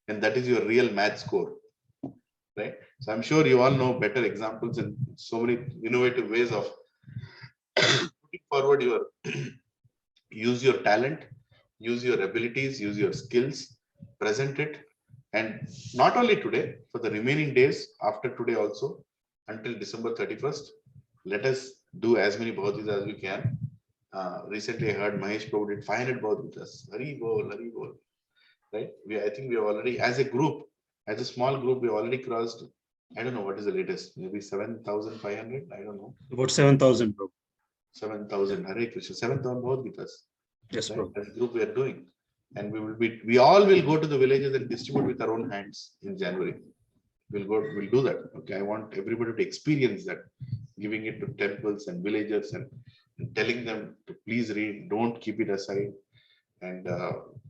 And that is your real match score, right? So I'm sure you all know better examples and so many innovative ways of putting forward use your talent, use your abilities, use your skills, present it. And not only today, for the remaining days after today also, until December 31st, let us do as many Bhagavad Gita as we can. Recently I heard Mahesh Prabhu did 500 Bhagavad Gitas. Hari bol, Hari bol. Right? I think we have already, as a group, as a small group, we have already crossed, I don't know what is the latest, maybe 7,500, I don't know. About 7,000, bro. 7,000, Hare Krishna, 7,000 Bhagavad Gitas. Yes, bro. As a group we are doing. And we all will go to the villages and distribute with our own hands in January. We'll do that. Okay, I want everybody to experience that, giving it to temples and villagers and telling them to please read, don't keep it aside, and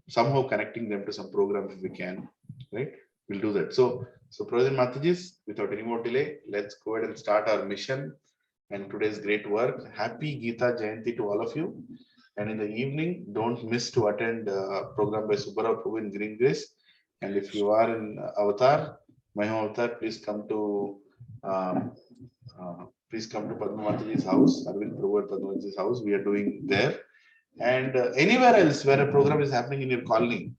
somehow connecting them to some program if we can, right? We'll do that. So Prabhuji and Matajis, without any more delay, let's go ahead and start our mission and today's great work. Happy Gita Jayanti to all of you. And in the evening, don't miss to attend program by Subara Prabhu in Green Grace. And if you are in Avatar, Mahima Avatar, please come to please come to Padmavati's house, Arvind Prabhu at Padmavati's house. We are doing there. And anywhere else where a program is happening in your colony,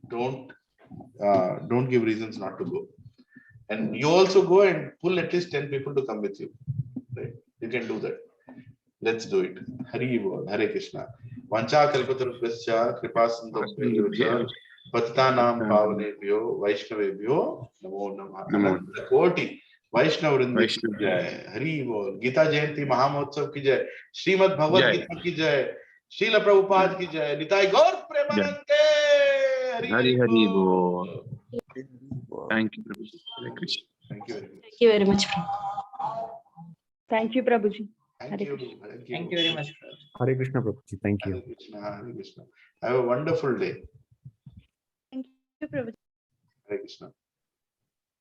don't give reasons not to go. And you also go and pull at least 10 people to come with you. Right? You can do that. Let's do it. Hari Bol, Hare Krishna. Vancha kalpatarubhyascha kripasindhabhyo pattanam pavanebhyo vaishnavebhyo namo namah. Koti Vaishnav Vrinda ki jai. Hari Bol. Gita Jayanti Mahamotsav ki jai. Srimad Bhagavad Gita ki jai. Srila Prabhupada ki jai. Nitai Gaur Premanande. Hari Hari Bol. Thank you, Prabhuji. Hare Krishna. Thank you very much. Thank you very much. Thank you, Prabhuji. Thank you. Thank you very much. Hare Krishna, Prabhuji. Thank you. Hare Krishna, Hare Krishna. Have a wonderful day. Thank you, Prabhuji. Hare Krishna.